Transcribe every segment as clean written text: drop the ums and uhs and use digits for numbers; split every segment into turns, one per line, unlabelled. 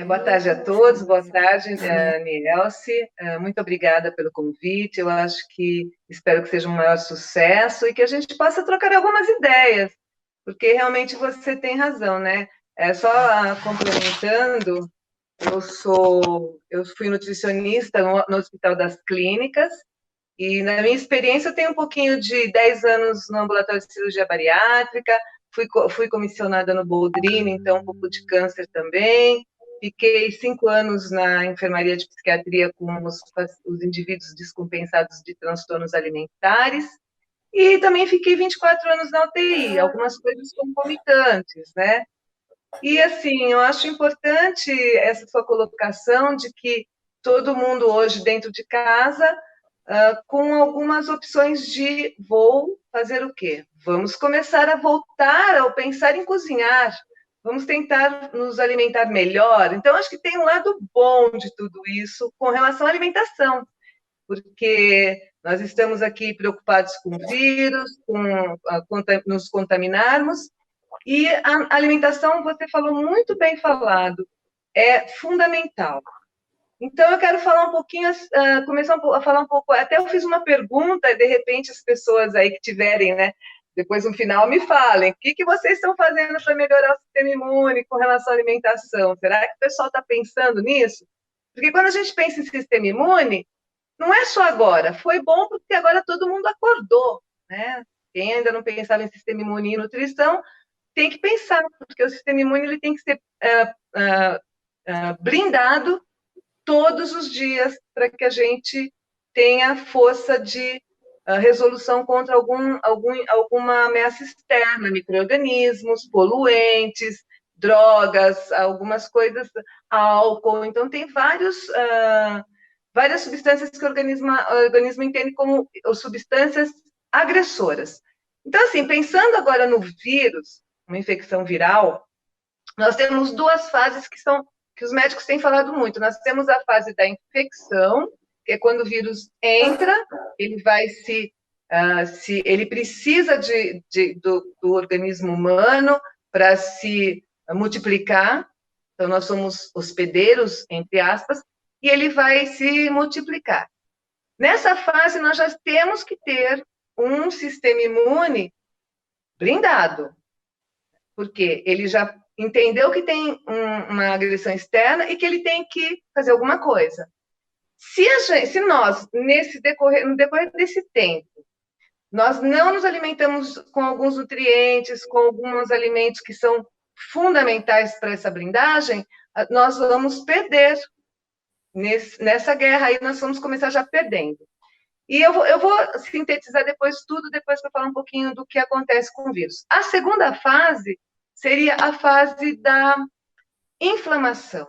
Boa tarde a todos, boa tarde, Nielce. Muito obrigada pelo convite. Eu acho que espero que seja um maior sucesso e que a gente possa trocar algumas ideias, porque realmente você tem razão, né? Só complementando, eu fui nutricionista no Hospital das Clínicas e na minha experiência eu tenho um pouquinho de 10 anos no ambulatório de cirurgia bariátrica, fui comissionada no Boldrini, então um pouco de câncer também. Fiquei 5 anos na enfermaria de psiquiatria com os indivíduos descompensados de transtornos alimentares. E também fiquei 24 anos na UTI, algumas coisas concomitantes, né? E, assim, eu acho importante essa sua colocação de que todo mundo hoje dentro de casa, com algumas opções de vou fazer o quê? Vamos começar a voltar ao pensar em cozinhar, vamos tentar nos alimentar melhor. Então, acho que tem um lado bom de tudo isso com relação à alimentação, porque nós estamos aqui preocupados com o vírus, nos contaminarmos, e a alimentação, você falou muito bem falado, é fundamental. Então, eu quero falar um pouquinho, começar a falar um pouco, até eu fiz uma pergunta, e de repente as pessoas aí que tiverem, né, depois no final me falem, o que vocês estão fazendo para melhorar o sistema imune com relação à alimentação? Será que o pessoal está pensando nisso? Porque quando a gente pensa em sistema imune, não é só agora, foi bom porque agora todo mundo acordou, né? Quem ainda não pensava em sistema imune e nutrição, tem que pensar, porque o sistema imune ele tem que ser blindado todos os dias para que a gente tenha força de resolução contra alguma ameaça externa, micro-organismos, poluentes, drogas, algumas coisas, álcool. Então, tem várias substâncias que o organismo entende como substâncias agressoras. Então, assim, pensando agora no vírus, uma infecção viral, nós temos duas fases que os médicos têm falado muito. Nós temos a fase da infecção, que é quando o vírus entra, ele vai ele precisa do organismo humano para se multiplicar. Então, nós somos hospedeiros, entre aspas, e ele vai se multiplicar. Nessa fase, nós já temos que ter um sistema imune blindado, porque ele já entendeu que tem uma agressão externa e que ele tem que fazer alguma coisa. Se nós, no decorrer desse tempo, nós não nos alimentamos com alguns nutrientes, com alguns alimentos que são fundamentais para essa blindagem, nós vamos perder nessa guerra aí, nós vamos começar já perdendo. E eu vou sintetizar depois tudo, depois que eu falar um pouquinho do que acontece com o vírus. A segunda fase seria a fase da inflamação,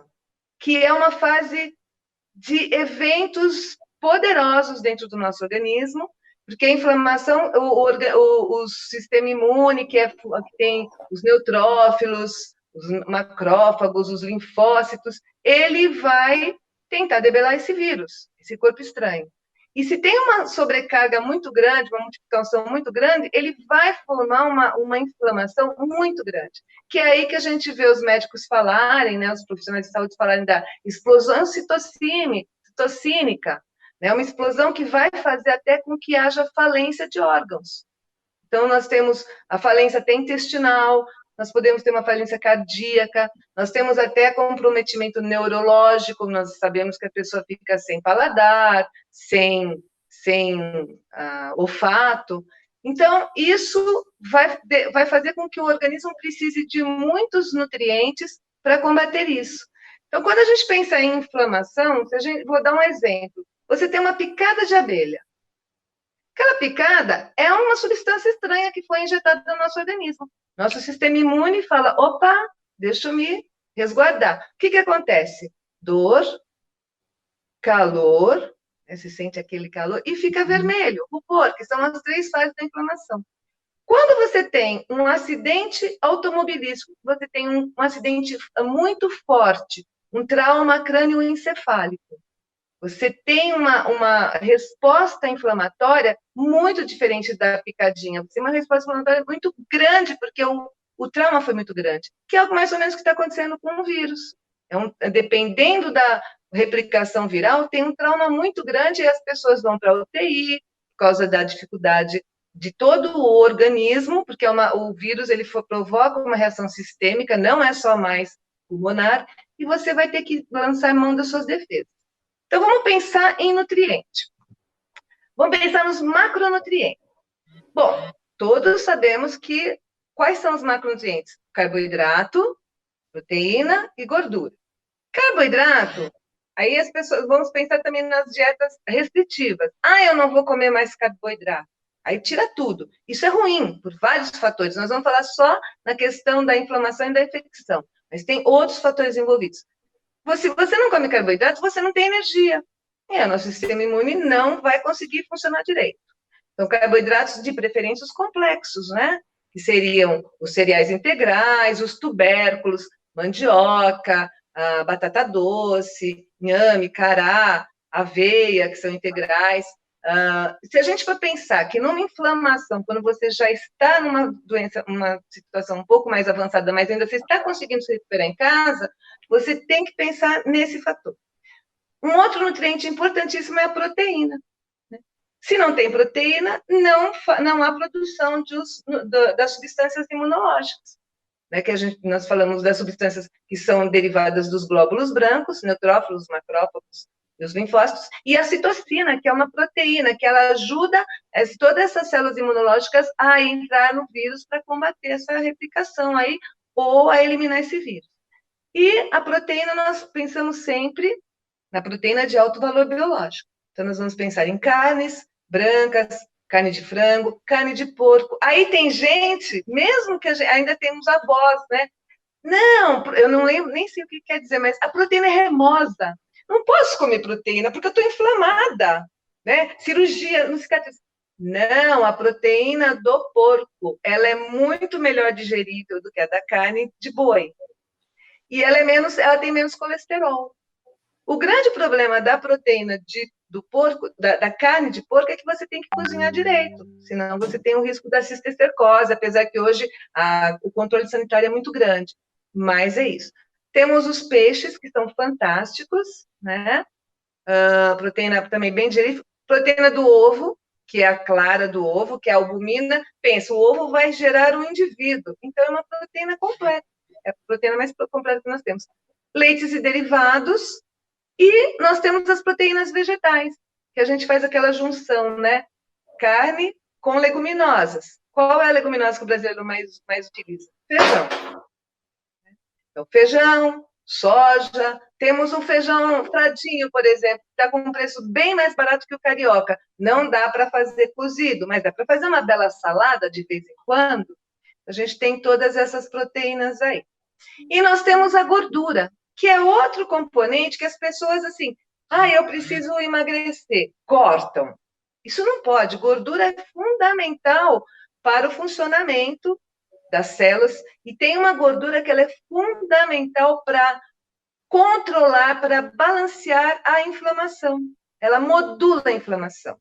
que é uma fase de eventos poderosos dentro do nosso organismo, porque a inflamação, o sistema imune, que tem os neutrófilos, os macrófagos, os linfócitos, ele vai tentar debelar esse vírus, esse corpo estranho. E se tem uma sobrecarga muito grande, uma multiplicação muito grande, ele vai formar uma inflamação muito grande. Que é aí que a gente vê os médicos falarem, né, os profissionais de saúde falarem da explosão citocínica, né, uma explosão que vai fazer até com que haja falência de órgãos. Então, nós temos a falência até intestinal, nós podemos ter uma falência cardíaca, nós temos até comprometimento neurológico, nós sabemos que a pessoa fica sem paladar, sem olfato. Então, isso vai fazer com que o organismo precise de muitos nutrientes para combater isso. Então, quando a gente pensa em inflamação, vou dar um exemplo. Você tem uma picada de abelha. Aquela picada é uma substância estranha que foi injetada no nosso organismo. Nosso sistema imune fala, opa, deixa eu me resguardar. O que acontece? Dor, calor, né, se sente aquele calor, e fica vermelho, rubor, que são as 3 fases da inflamação. Quando você tem um acidente automobilístico, você tem um acidente muito forte, um trauma crânioencefálico, você tem uma resposta inflamatória muito diferente da picadinha. Você tem uma resposta inflamatória muito grande, porque o trauma foi muito grande, que é algo mais ou menos que está acontecendo com o vírus. Dependendo da replicação viral, tem um trauma muito grande e as pessoas vão para a UTI por causa da dificuldade de todo o organismo, porque o vírus provoca uma reação sistêmica, não é só mais pulmonar, e você vai ter que lançar mão das suas defesas. Então, vamos pensar em nutriente. Vamos pensar nos macronutrientes. Bom, todos sabemos quais são os macronutrientes? Carboidrato, proteína e gordura. Carboidrato, aí as pessoas, vamos pensar também nas dietas restritivas. Eu não vou comer mais carboidrato. Aí tira tudo. Isso é ruim, por vários fatores. Nós vamos falar só na questão da inflamação e da infecção, mas tem outros fatores envolvidos. Se você não come carboidrato, você não tem energia. E o nosso sistema imune não vai conseguir funcionar direito. Então, carboidratos de preferência os complexos, né? Que seriam os cereais integrais, os tubérculos, mandioca, a batata doce, inhame, cará, aveia, que são integrais. Se a gente for pensar que numa inflamação, quando você já está numa doença, uma situação um pouco mais avançada, mas ainda você está conseguindo se recuperar em casa, você tem que pensar nesse fator. Um outro nutriente importantíssimo é a proteína. Se não tem proteína, não há produção das substâncias imunológicas. Né, nós falamos das substâncias que são derivadas dos glóbulos brancos, neutrófilos, macrófagos e os linfócitos, e a citocina, que é uma proteína, que ela ajuda todas essas células imunológicas a entrar no vírus para combater essa replicação aí, ou a eliminar esse vírus. E a proteína, nós pensamos sempre na proteína de alto valor biológico. Então, nós vamos pensar em carnes brancas, carne de frango, carne de porco. Aí tem gente, mesmo que ainda temos avós, né? Não, eu não lembro, nem sei o que quer dizer, mas a proteína é remosa. Não posso comer proteína porque eu estou inflamada, né? Cirurgia, não cicatriz. Não, a proteína do porco, ela é muito melhor digerível do que a da carne de boi. E ela tem menos colesterol. O grande problema da proteína do porco, da carne de porco, é que você tem que cozinhar direito, senão você tem o risco da cisticercose, apesar que hoje o controle sanitário é muito grande, mas é isso. Temos os peixes, que são fantásticos, né? Proteína também bem digerida, proteína do ovo, que é a clara do ovo, que é a albumina. Pensa, o ovo vai gerar um indivíduo, então é uma proteína completa, é a proteína mais completa que nós temos. Leites e derivados, e nós temos as proteínas vegetais, que a gente faz aquela junção, né? Carne com leguminosas. Qual é a leguminosa que o brasileiro mais utiliza? Feijão. Então, feijão, soja. Temos o feijão fradinho, por exemplo, que está com um preço bem mais barato que o carioca. Não dá para fazer cozido, mas dá para fazer uma bela salada de vez em quando. A gente tem todas essas proteínas aí. E nós temos a gordura, que é outro componente que as pessoas, assim, eu preciso emagrecer, cortam. Isso não pode. Gordura é fundamental para o funcionamento das células, e tem uma gordura que ela é fundamental para controlar, para balancear a inflamação. Ela modula a inflamação.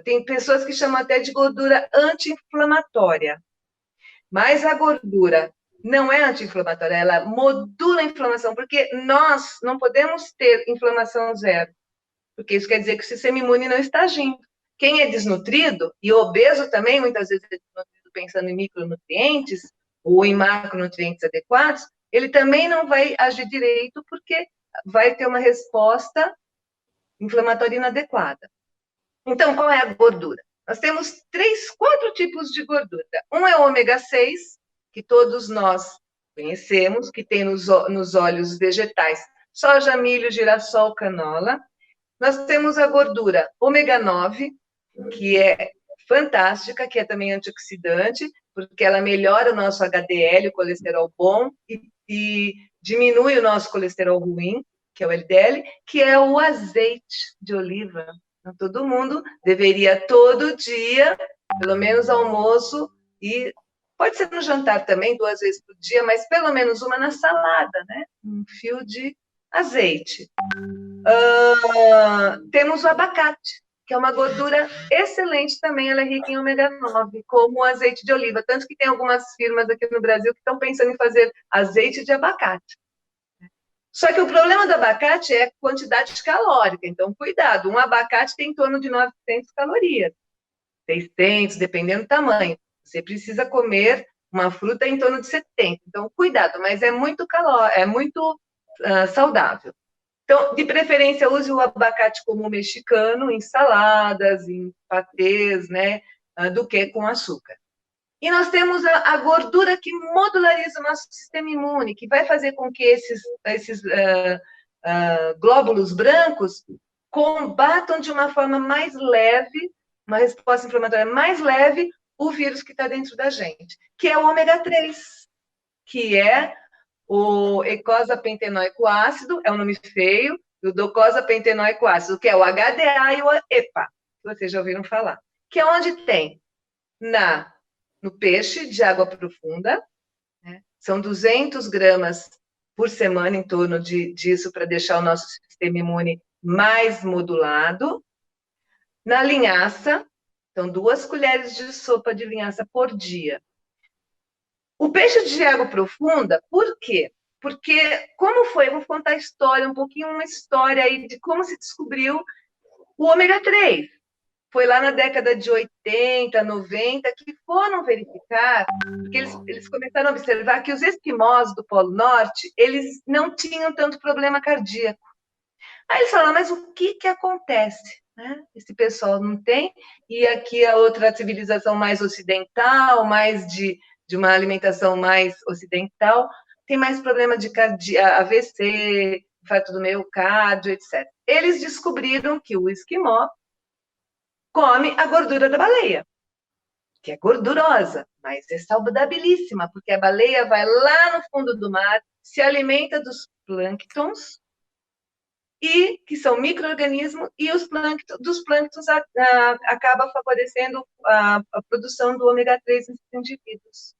Tem pessoas que chamam até de gordura anti-inflamatória. Mas a gordura não é anti-inflamatória, ela modula a inflamação, porque nós não podemos ter inflamação zero, porque isso quer dizer que o sistema imune não está agindo. Quem é desnutrido, e obeso também, muitas vezes é desnutrido pensando em micronutrientes ou em macronutrientes adequados, ele também não vai agir direito, porque vai ter uma resposta inflamatória inadequada. Então, qual é a gordura? Nós temos 4 tipos de gordura. Um é o ômega 6, que todos nós conhecemos, que tem nos óleos vegetais, soja, milho, girassol, canola. Nós temos a gordura ômega 9, que é fantástica, que é também antioxidante, porque ela melhora o nosso HDL, o colesterol bom, e diminui o nosso colesterol ruim, que é o LDL, que é o azeite de oliva. Então, todo mundo deveria todo dia, pelo menos almoço, e pode ser no jantar também, 2 vezes por dia, mas pelo menos uma na salada, né? Um fio de azeite. Temos o abacate, que é uma gordura excelente também, ela é rica em ômega 9, como o azeite de oliva, tanto que tem algumas firmas aqui no Brasil que estão pensando em fazer azeite de abacate. Só que o problema do abacate é a quantidade calórica, então cuidado, um abacate tem em torno de 900 calorias, 600, dependendo do tamanho. Você precisa comer uma fruta em torno de 70, então cuidado, mas é muito saudável. Então, de preferência, use o abacate como mexicano, em saladas, em patês, né, do que com açúcar. E nós temos a gordura que modulariza o nosso sistema imune, que vai fazer com que esses glóbulos brancos combatam de uma forma mais leve, uma resposta inflamatória mais leve, o vírus que está dentro da gente, que é o ômega 3, que é o eicosapentenoico ácido, é um nome feio, e o docosapentenoico ácido, que é o HDA e o EPA, que vocês já ouviram falar, que é onde tem no peixe de água profunda, né? São 200 gramas por semana, em torno disso, para deixar o nosso sistema imune mais modulado. Na linhaça, então 2 colheres de sopa de linhaça por dia. O peixe de água profunda, por quê? Porque, como foi? Eu vou contar a história, uma história aí de como se descobriu o ômega 3. Foi lá na década de 80, 90, que foram verificar, porque eles começaram a observar que os esquimós do Polo Norte, eles não tinham tanto problema cardíaco. Aí eles falaram, mas o que acontece? Né? Esse pessoal não tem, e aqui a outra civilização mais ocidental, mais de uma alimentação mais ocidental, tem mais problema de AVC, infarto do miocárdio, etc. Eles descobriram que o esquimó come a gordura da baleia, que é gordurosa, mas é saudabilíssima, porque a baleia vai lá no fundo do mar, se alimenta dos plânctons, e que são micro-organismos, e dos plânctons acaba favorecendo a produção do ômega 3 nesses indivíduos.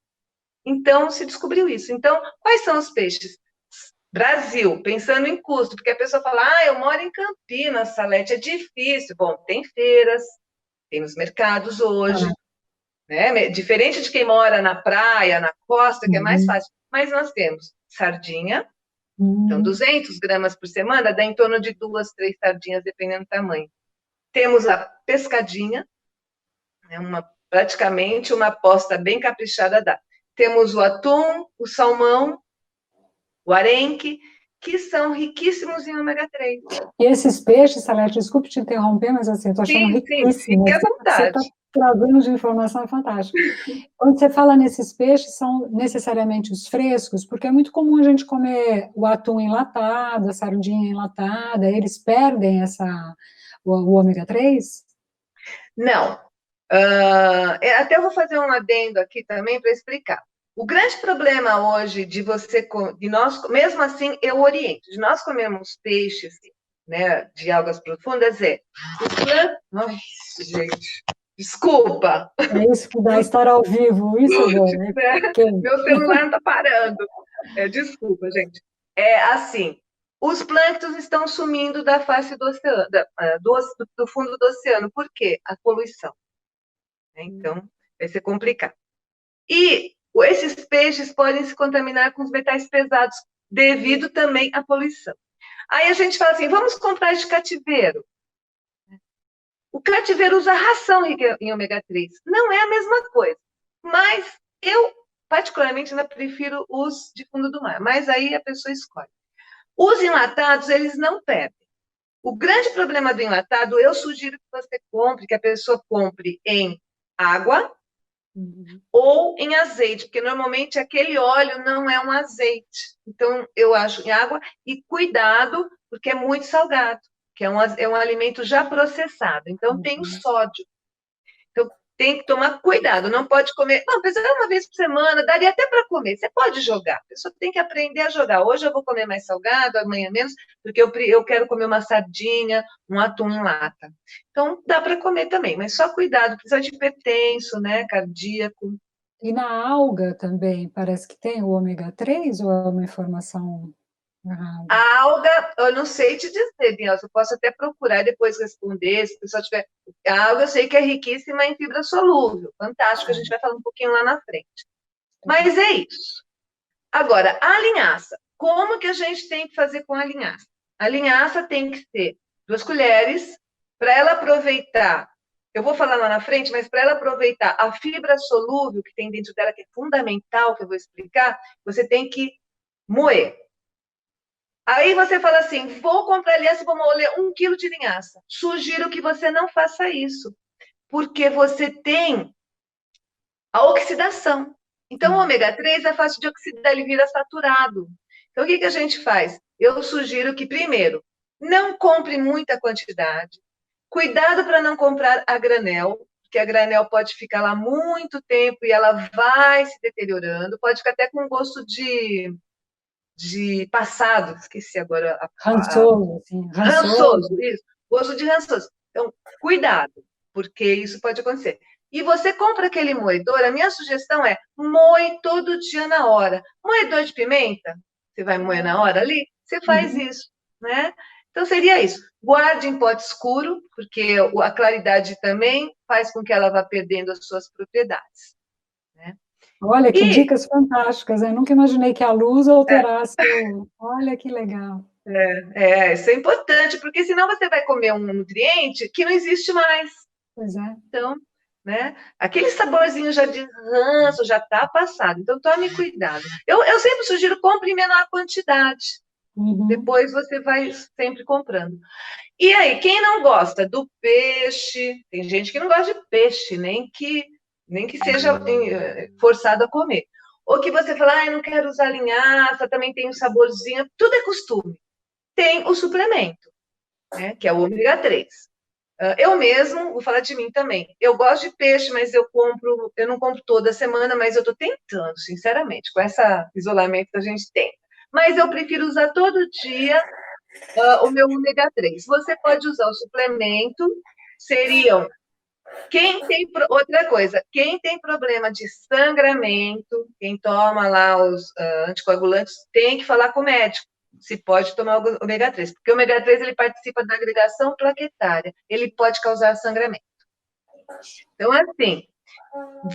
Então, se descobriu isso. Então, quais são os peixes? Brasil, pensando em custo, porque a pessoa fala, eu moro em Campinas, Salete, é difícil. Bom, tem feiras, tem nos mercados hoje, né? Diferente de quem mora na praia, na costa, que é mais fácil. Mas nós temos sardinha, então 200 gramas por semana dá em torno de 2, 3 sardinhas, dependendo do tamanho. Temos a pescadinha, né? Praticamente uma aposta bem caprichada dá. Temos o atum, o salmão, o arenque, que são riquíssimos em ômega 3.
E esses peixes, Salete, desculpe te interromper, mas assim, eu estou achando riquíssimo.
Fique à vontade.
Você está trazendo de informação fantástica. Quando você fala nesses peixes, são necessariamente os frescos, porque é muito comum a gente comer o atum enlatado, a sardinha enlatada, eles perdem o ômega 3?
Não. Até eu vou fazer um adendo aqui também para explicar. O grande problema hoje de nós, mesmo assim, eu oriento, de nós comermos peixes, né, de algas profundas, Ai, gente, desculpa.
É isso que dá estar ao vivo, isso é bom, né?
Meu celular não está parando. Desculpa, gente. É assim, os plânctons estão sumindo da face do oceano, do fundo do oceano. Por quê? A poluição. Então, vai ser complicado. E esses peixes podem se contaminar com os metais pesados, devido também à poluição. Aí a gente fala assim, vamos comprar de cativeiro. O cativeiro usa ração em ômega 3. Não é a mesma coisa. Mas eu, particularmente, ainda prefiro os de fundo do mar. Mas aí a pessoa escolhe. Os enlatados, eles não perdem. O grande problema do enlatado, eu sugiro que a pessoa compre em água, ou em azeite, porque normalmente aquele óleo não é um azeite. Então, eu acho em água, e cuidado, porque é muito salgado, que é um alimento já processado, então tem o sódio. Então, tem que tomar cuidado, não pode comer, não, apesar de uma vez por semana, daria até para comer, você pode jogar, a pessoa tem que aprender a jogar. Hoje eu vou comer mais salgado, amanhã menos, porque eu quero comer uma sardinha, um atum em lata. Então, dá para comer também, mas só cuidado, precisa de hipertenso, né, cardíaco.
E na alga também, parece que tem o ômega 3, ou é uma informação errada?
A alga, eu não sei te dizer, Bianca, eu posso até procurar e depois responder, se o pessoal tiver. A alga eu sei que é riquíssima em fibra solúvel, fantástico, a gente vai falar um pouquinho lá na frente. Mas é isso. Agora, a linhaça. como que a gente tem que fazer com a linhaça? A linhaça tem que ser 2 colheres, para ela aproveitar, eu vou falar lá na frente, mas para ela aproveitar a fibra solúvel que tem dentro dela, que é fundamental, que eu vou explicar, você tem que moer. Aí você fala assim, vou comprar linhaça e vou moer 1 quilo de linhaça. Sugiro que você não faça isso, porque você tem a oxidação. Então, o ômega 3 é fácil de oxidar, ele vira saturado. Então, o que a gente faz? Eu sugiro que, primeiro, não compre muita quantidade. Cuidado para não comprar a granel, porque a granel pode ficar lá muito tempo e ela vai se deteriorando. Pode ficar até com gosto de passado. Esqueci agora
Rançoso, assim, rançoso.
rançoso, isso. Gosto de rançoso. Então, cuidado, porque isso pode acontecer. E você compra aquele moedor, a minha sugestão é moe todo dia na hora. Moedor de pimenta, você vai moer na hora ali, você faz isso, né? Então, seria isso. Guarde em pote escuro, porque a claridade também faz com que ela vá perdendo as suas propriedades, né?
Olha, que
E
dicas fantásticas. Eu nunca imaginei que a luz alterasse o... Olha que legal.
isso é importante, porque senão você vai comer um nutriente que não existe mais.
Pois é.
Então, né? Aquele saborzinho já de ranço já está passado. Então, tome cuidado. Eu sempre sugiro compre em menor quantidade. Depois você vai sempre comprando. E aí, quem não gosta do peixe, tem gente que não gosta de peixe, nem que seja forçado a comer. Ou que você fala, eu não quero usar linhaça, também tem um saborzinho, tudo é costume. Tem o suplemento, né, que é o ômega 3. Eu mesmo, vou falar de mim também. Eu gosto de peixe, mas eu não compro toda semana, mas eu estou tentando, sinceramente, com esse isolamento que a gente tem. Mas eu prefiro usar todo dia o meu ômega 3. Você pode usar o suplemento, seriam. Outra coisa, quem tem problema de sangramento, quem toma lá os anticoagulantes, tem que falar com o médico se pode tomar o ômega 3, porque o ômega 3 ele participa da agregação plaquetária, ele pode causar sangramento. Então, assim,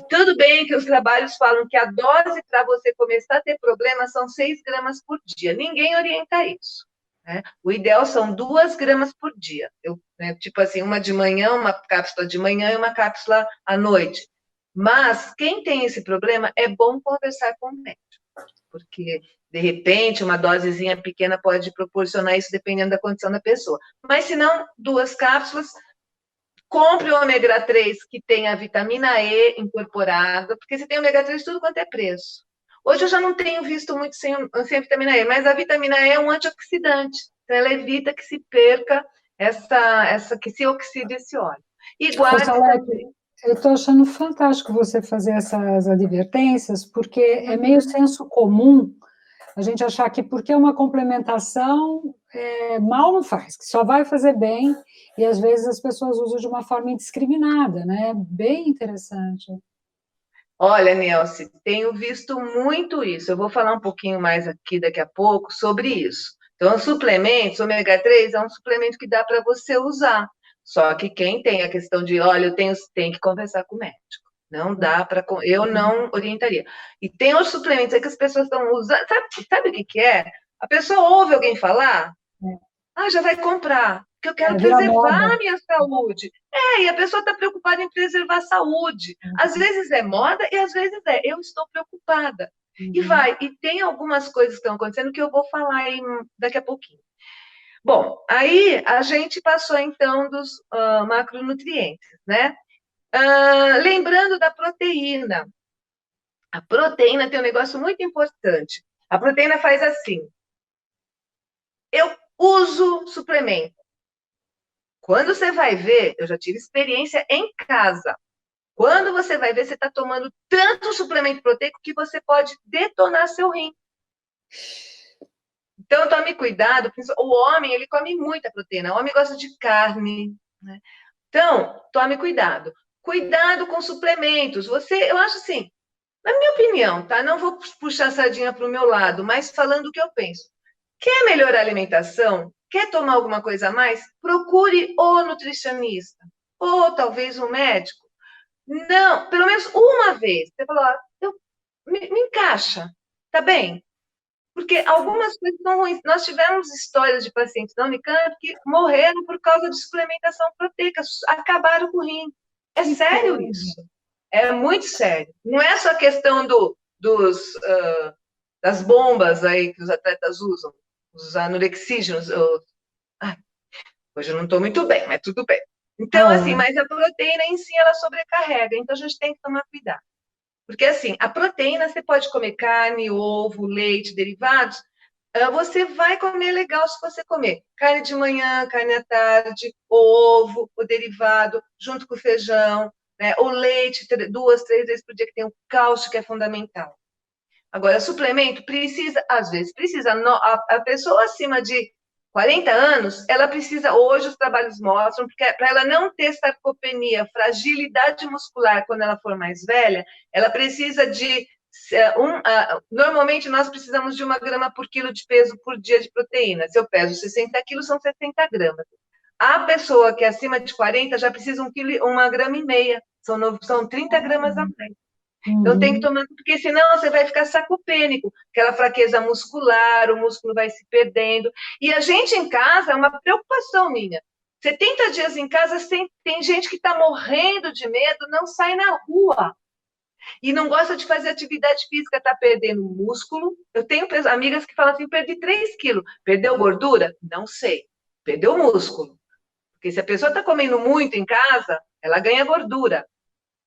tudo bem que os trabalhos falam que a dose para você começar a ter problema são 6 gramas por dia. Ninguém orienta isso, né? O ideal são 2 gramas por dia. Tipo assim, uma de manhã, uma cápsula de manhã e uma cápsula à noite. Mas quem tem esse problema, é bom conversar com o médico, porque de repente uma dosezinha pequena pode proporcionar isso dependendo da condição da pessoa. Mas se não, 2 cápsulas. Compre o ômega 3 que tem a vitamina E incorporada, porque se tem ômega 3, tudo quanto é preço. Hoje eu já não tenho visto muito sem a vitamina E, mas a vitamina E é um antioxidante, então ela evita que se perca que se oxide esse óleo. E guarde também.
Eu estou achando fantástico você fazer essas advertências, porque é meio senso comum a gente achar que porque é uma complementação, mal não faz, que só vai fazer bem, e às vezes as pessoas usam de uma forma indiscriminada, né? Bem interessante.
Olha, Nelce, tenho visto muito isso. Eu vou falar um pouquinho mais aqui daqui a pouco sobre isso. Então, suplementos, ômega 3 é um suplemento que dá para você usar. Só que quem tem a questão de, olha, tem que conversar com o médico. Não dá para. Eu não orientaria. E tem outros suplementos aí que as pessoas estão usando. Sabe o que é? A pessoa ouve alguém falar, já vai comprar, porque eu quero preservar a minha saúde. E a pessoa está preocupada em preservar a saúde. Às vezes é moda e às vezes eu estou preocupada. E vai. E tem algumas coisas que estão acontecendo que eu vou falar aí daqui a pouquinho. Bom, aí a gente passou então dos macronutrientes, né? Lembrando da proteína. A proteína tem um negócio muito importante. A proteína faz assim. Eu uso suplemento. Quando você vai ver, eu já tive experiência em casa. Quando você vai ver, você está tomando tanto suplemento proteico que você pode detonar seu rim. Então, tome cuidado. O homem, ele come muita proteína. O homem gosta de carne, né? Então, tome cuidado. Cuidado com suplementos. Eu acho assim, na minha opinião, tá? Não vou puxar a sardinha para o meu lado, mas falando o que eu penso. Quer melhorar a alimentação? Quer tomar alguma coisa a mais? Procure o nutricionista. Ou talvez um médico. Não, pelo menos uma vez. Você falou, me encaixa. Tá bem? Porque algumas coisas são ruins. Nós tivemos histórias de pacientes da Unicamp que morreram por causa de suplementação proteica, acabaram com o rim. É sério isso. É muito sério. Não é só questão das bombas aí que os atletas usam, os anorexígenos. Hoje eu não estou muito bem, mas tudo bem. Então, assim, mas a proteína em si, ela sobrecarrega. Então, a gente tem que tomar cuidado. Porque, assim, a proteína, você pode comer carne, ovo, leite, derivados. Você vai comer legal se você comer carne de manhã, carne à tarde, ovo, o derivado, junto com o feijão, né? O leite, 2, 3 vezes por dia, que tem o cálcio, que é fundamental. Agora, suplemento precisa, às vezes, precisa. A pessoa acima de 40 anos, ela precisa, hoje os trabalhos mostram, porque para ela não ter sarcopenia, fragilidade muscular quando ela for mais velha, ela precisa de normalmente nós precisamos de 1 grama por quilo de peso por dia de proteína. Se eu peso 60 quilos, são 60 gramas. A pessoa que é acima de 40 já precisa 1,5 grama, são 30 gramas a mais. Então tem que tomar, porque senão você vai ficar sarcopênico, aquela fraqueza muscular, o músculo vai se perdendo. E a gente em casa, é uma preocupação minha. 70 dias em casa, tem gente que está morrendo de medo, não sai na rua. E não gosta de fazer atividade física, está perdendo músculo. Eu tenho amigas que falam assim, perdi 3 quilos. Perdeu gordura? Não sei. Perdeu músculo. Porque se a pessoa está comendo muito em casa, ela ganha gordura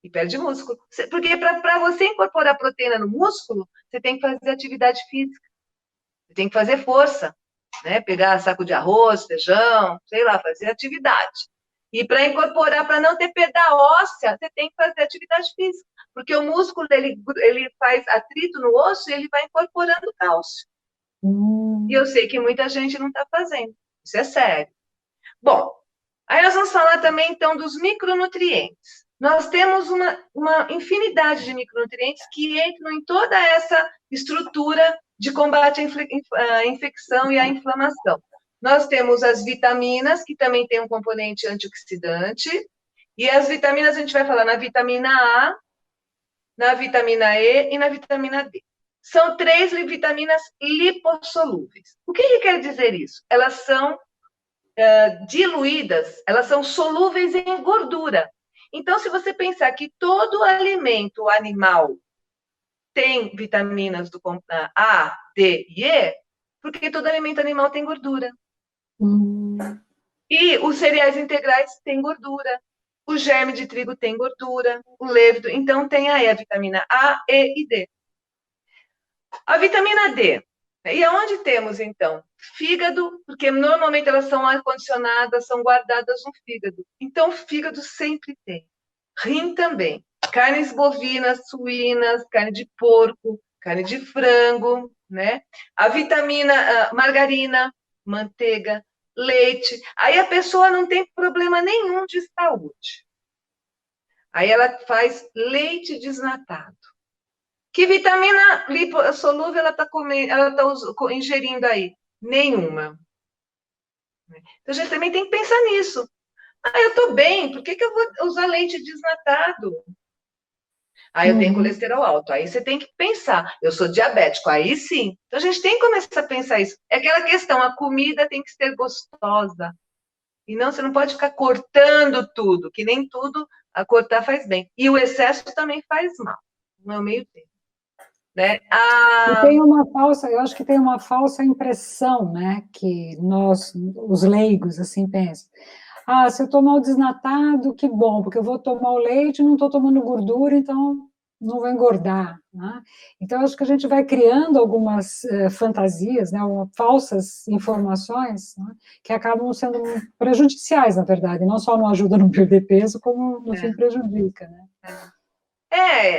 e perde músculo. Porque para você incorporar proteína no músculo, você tem que fazer atividade física. Você tem que fazer força, né? Pegar saco de arroz, feijão, sei lá, fazer atividade. E para incorporar, para não ter perda óssea, você tem que fazer atividade física. Porque o músculo, ele faz atrito no osso e ele vai incorporando cálcio. E eu sei que muita gente não está fazendo. Isso é sério. Bom, aí nós vamos falar também, então, dos micronutrientes. Nós temos uma infinidade de micronutrientes que entram em toda essa estrutura de combate à infecção e à inflamação. Nós temos as vitaminas, que também tem um componente antioxidante, e as vitaminas a gente vai falar na vitamina A, na vitamina E e na vitamina D. São 3 vitaminas lipossolúveis. O que quer dizer isso? Elas são diluídas, elas são solúveis em gordura. Então, se você pensar que todo alimento animal tem vitaminas do A, D e E, porque todo alimento animal tem gordura. E os cereais integrais têm gordura. O germe de trigo tem gordura. O levedor. Então, tem aí a vitamina A, E e D. A vitamina D. E aonde temos, então? Fígado, porque normalmente elas são ar-condicionadas, são guardadas no fígado. Então, o fígado sempre tem. Rim também. Carnes bovinas, suínas, carne de porco, carne de frango, né? A vitamina, margarina, manteiga, leite. Aí a pessoa não tem problema nenhum de saúde. Aí ela faz leite desnatado. Que vitamina lipossolúvel ela está ingerindo aí? Nenhuma. Então, a gente também tem que pensar nisso. Eu estou bem, por que eu vou usar leite desnatado? Eu tenho colesterol alto. Aí você tem que pensar, eu sou diabético, aí sim. Então, a gente tem que começar a pensar isso. É aquela questão, a comida tem que ser gostosa. E não, você não pode ficar cortando tudo, que nem tudo a cortar faz bem. E o excesso também faz mal. Não é o meio termo. Né?
E tem uma falsa, eu acho que tem uma falsa impressão, né, que nós, os leigos, assim, pensam. Se eu tomar o desnatado, que bom, porque eu vou tomar o leite e não estou tomando gordura, então não vou engordar, né? Então, acho que a gente vai criando algumas fantasias, né, falsas informações, né, que acabam sendo prejudiciais, na verdade, não só não ajudam a não perder peso, como, no fim, prejudica, né?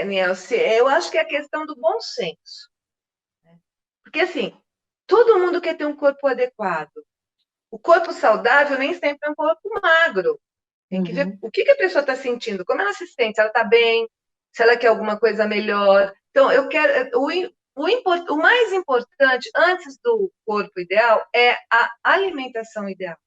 Nilce, eu acho que é a questão do bom senso. Porque, assim, todo mundo quer ter um corpo adequado. O corpo saudável nem sempre é um corpo magro. Tem que ver o que a pessoa está sentindo, como ela se sente, se ela está bem, se ela quer alguma coisa melhor. Então, eu quero. O mais importante, antes do corpo ideal, é a alimentação ideal.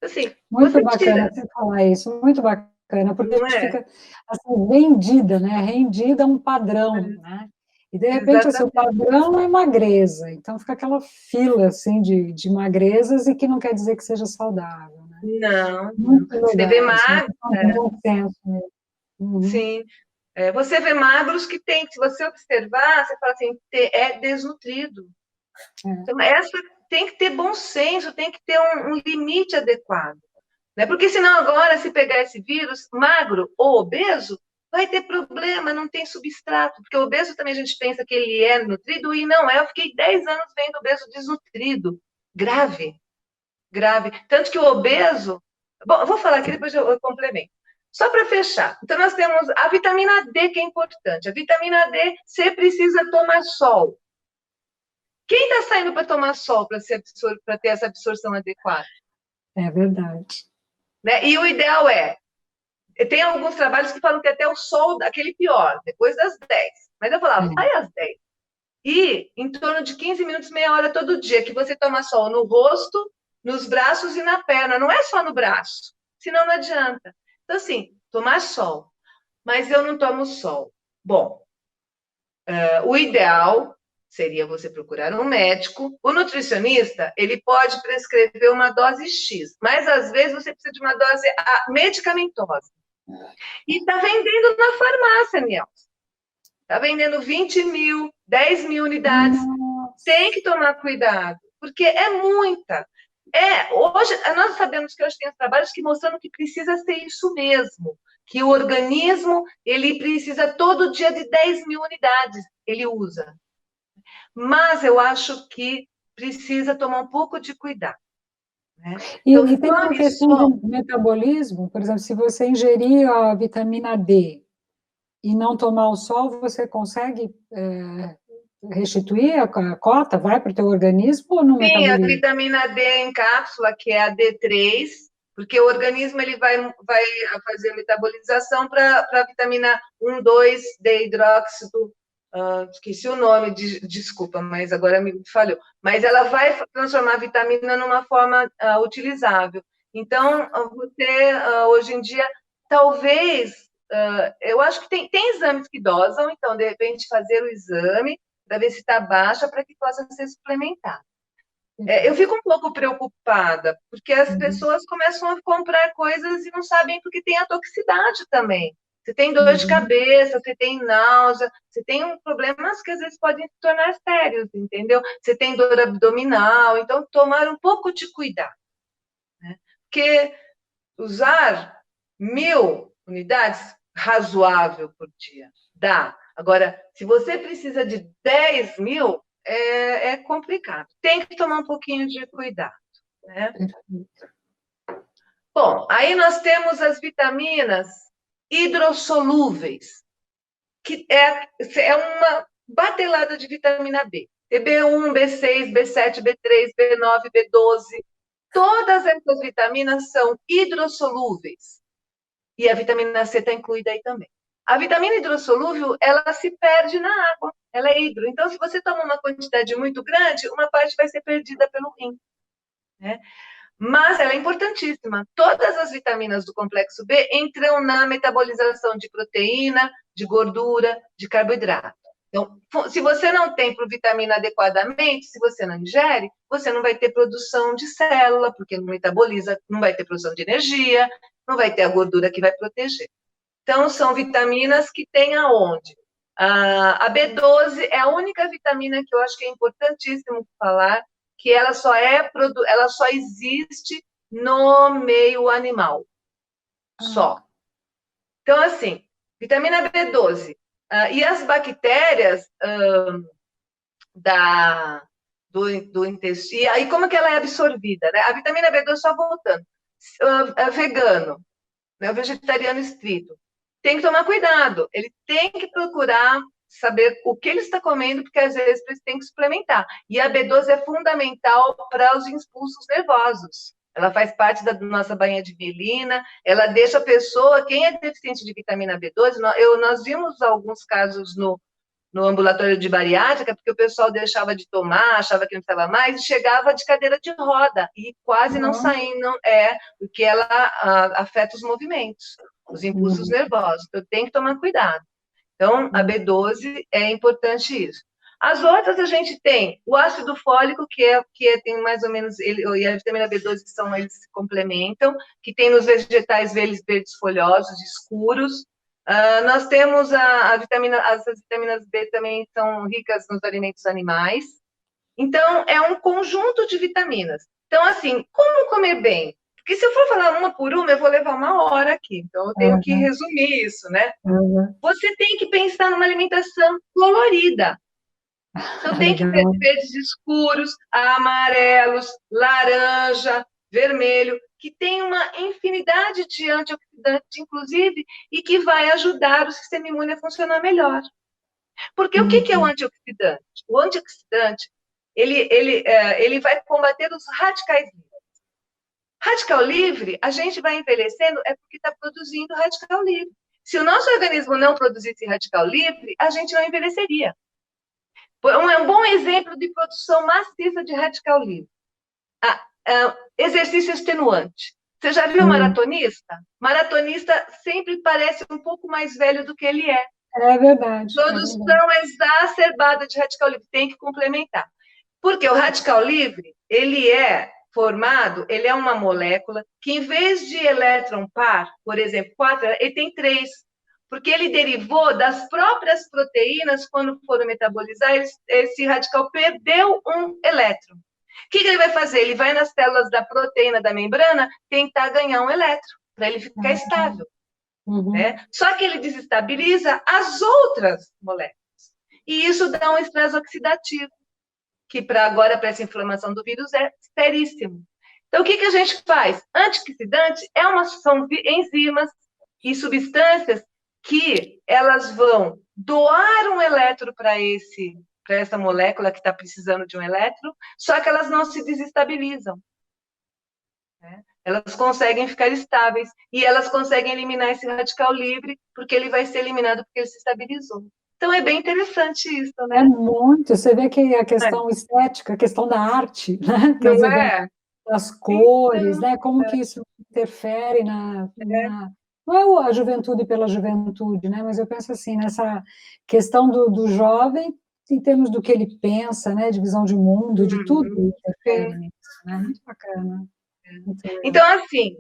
Assim,
muito bacana você falar isso, muito bacana, porque a gente fica assim, vendida, né? Rendida a um padrão, né? E, de repente, assim, o
Exatamente.
padrão é magreza, então fica aquela fila, assim, de magrezas e que não quer dizer que seja saudável, né?
Não, não.
Muito
Você vê
legal, isso é uma
magro,
questão de bom senso mesmo. Uhum.
sim. Você vê magros que tem, se você observar, você fala assim, é desnutrido.
É.
Então, essa tem que ter bom senso, tem que ter um limite adequado. Né? Porque senão agora, se pegar esse vírus, magro ou obeso, vai ter problema, não tem substrato. Porque o obeso também a gente pensa que ele é nutrido e não é. Eu fiquei 10 anos vendo obeso desnutrido. Grave, grave. Tanto que o obeso... Bom, eu vou falar aqui, depois eu complemento. Só para fechar. Então, nós temos a vitamina D, que é importante. A vitamina D, você precisa tomar sol. Quem está saindo para tomar sol para ter essa absorção adequada?
É verdade.
Né? E o ideal tem alguns trabalhos que falam que até o sol, aquele pior, depois das 10. Mas eu falava, vai às 10. E em torno de 15 minutos, meia hora todo dia, que você toma sol no rosto, nos braços e na perna. Não é só no braço, senão não adianta. Então, assim, tomar sol. Mas eu não tomo sol. Bom, o ideal seria você procurar um médico. O nutricionista, ele pode prescrever uma dose X, mas às vezes você precisa de uma dose medicamentosa. E está vendendo na farmácia, Nelson. Está vendendo 20 mil, 10 mil unidades.
Nossa.
Tem que tomar cuidado, porque é muita. Hoje, nós sabemos que hoje tem trabalhos que mostrando que precisa ser isso mesmo, que o organismo, ele precisa todo dia de 10 mil unidades, ele usa. Mas eu acho que precisa tomar um pouco de cuidado. Né? Então,
E tem uma
tome
questão
sol.
de metabolismo, por exemplo, se você ingerir a vitamina D e não tomar o sol, você consegue restituir a cota? Vai para o teu organismo ou no
Sim, a
metabolismo?
vitamina D em cápsula, que é a D3, porque o organismo ele vai fazer a metabolização para a vitamina 1, 2, D-hidróxido, esqueci o nome, desculpa, mas agora me falhou. Mas ela vai transformar a vitamina numa forma utilizável. Então, você, hoje em dia, talvez, eu acho que tem exames que dosam, então, de repente, fazer o exame para ver se está baixa, para que possa ser suplementado. Eu fico um pouco preocupada, porque as pessoas começam a comprar coisas e não sabem porque tem a toxicidade também. Você tem dor de cabeça, você tem náusea, você tem problemas que às vezes podem se tornar sérios, entendeu? Você tem dor abdominal, então tomar um pouco de cuidado. Né? Porque usar 1.000 unidades, razoável por dia, dá. Agora, se você precisa de 10 mil, é complicado. Tem que tomar um pouquinho de cuidado. Né? Bom, aí nós temos as vitaminas hidrossolúveis, que é uma batelada de vitamina B. B1, B6, B7, B3, B9, B12. Todas essas vitaminas são hidrossolúveis. E a vitamina C está incluída aí também. A vitamina hidrossolúvel, ela se perde na água, ela é hidro. Então, se você toma uma quantidade muito grande, uma parte vai ser perdida pelo rim. Né? Mas ela é importantíssima. Todas as vitaminas do complexo B entram na metabolização de proteína, de gordura, de carboidrato. Então, se você não tem provitamina adequadamente, se você não ingere, você não vai ter produção de célula, porque não metaboliza, não vai ter produção de energia, não vai ter a gordura que vai proteger. Então, são vitaminas que tem aonde? A B12 é a única vitamina que eu acho que é importantíssimo falar, que ela só existe no meio animal. Só. Então, assim, vitamina B12. E as bactérias do intestino. E aí, como que ela é absorvida? Né? A vitamina B12, só voltando. Vegano, né? O vegetariano estrito. Tem que tomar cuidado. Ele tem que procurar saber o que ele está comendo, porque às vezes ele tem que suplementar. E a B12 é fundamental para os impulsos nervosos. Ela faz parte da nossa bainha de mielina, ela deixa a pessoa, quem é deficiente de vitamina B12, nós vimos alguns casos no ambulatório de bariátrica, porque o pessoal deixava de tomar, achava que não estava mais, e chegava de cadeira de roda, e quase não saindo, porque ela afeta os movimentos, os impulsos nervosos, então tem que tomar cuidado. Então, a B12 é importante isso. As outras a gente tem o ácido fólico, tem mais ou menos, e a vitamina B12, eles se complementam, que tem nos vegetais verdes folhosos, escuros. Nós temos as vitaminas B também são ricas nos alimentos animais. Então, é um conjunto de vitaminas. Então, assim, como comer bem? Porque se eu for falar uma por uma, eu vou levar uma hora aqui. Então, eu tenho que resumir isso, né? Você tem que pensar numa alimentação colorida. Então, tem que ter verdes escuros, amarelos, laranja, vermelho, que tem uma infinidade de antioxidantes, inclusive, e que vai ajudar o sistema imune a funcionar melhor. Porque o que é o antioxidante? O antioxidante, ele vai combater os radicais livres. Radical livre, a gente vai envelhecendo é porque está produzindo radical livre. Se o nosso organismo não produzisse radical livre, a gente não envelheceria. É um bom exemplo de produção maciça de radical livre. Exercício extenuante. Você já viu maratonista? Maratonista sempre parece um pouco mais velho do que ele é.
É verdade.
Produção exacerbada de radical livre. Tem que complementar. Porque o radical livre, ele é formado, ele é uma molécula que, em vez de elétron par, por exemplo, 4, ele tem 3. Porque ele derivou das próprias proteínas, quando foram metabolizar, esse radical perdeu um elétron. O que ele vai fazer? Ele vai nas células da proteína da membrana tentar ganhar um elétron, para ele ficar estável. Né? Só que ele desestabiliza as outras moléculas. E isso dá um estresse oxidativo, que para essa inflamação do vírus é seríssimo. Então, o que a gente faz? Antioxidante são enzimas e substâncias que elas vão doar um elétron para essa molécula que está precisando de um elétron, só que elas não se desestabilizam. Né? Elas conseguem ficar estáveis e elas conseguem eliminar esse radical livre, porque ele vai ser eliminado porque ele se estabilizou. Então, é bem interessante isso, né?
É muito. Você vê que a questão estética, a questão da arte, né?
Não é?
Das cores, né? Como que isso interfere não é a juventude pela juventude, né? Mas eu penso assim, nessa questão do jovem, em termos do que ele pensa, né? De visão de mundo, de tudo interfere nisso, né? Muito bacana.
Então, assim,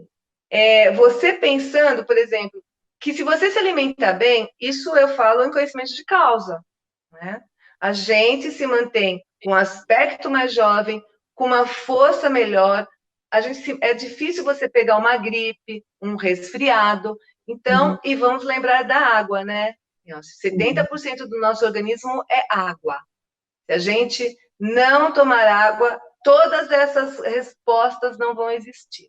você pensando, por exemplo, que se você se alimentar bem, isso eu falo em conhecimento de causa, né? A gente se mantém com um aspecto mais jovem, com uma força melhor. É difícil você pegar uma gripe, um resfriado. Então, e vamos lembrar da água, né? 70% do nosso organismo é água. Se a gente não tomar água, todas essas respostas não vão existir.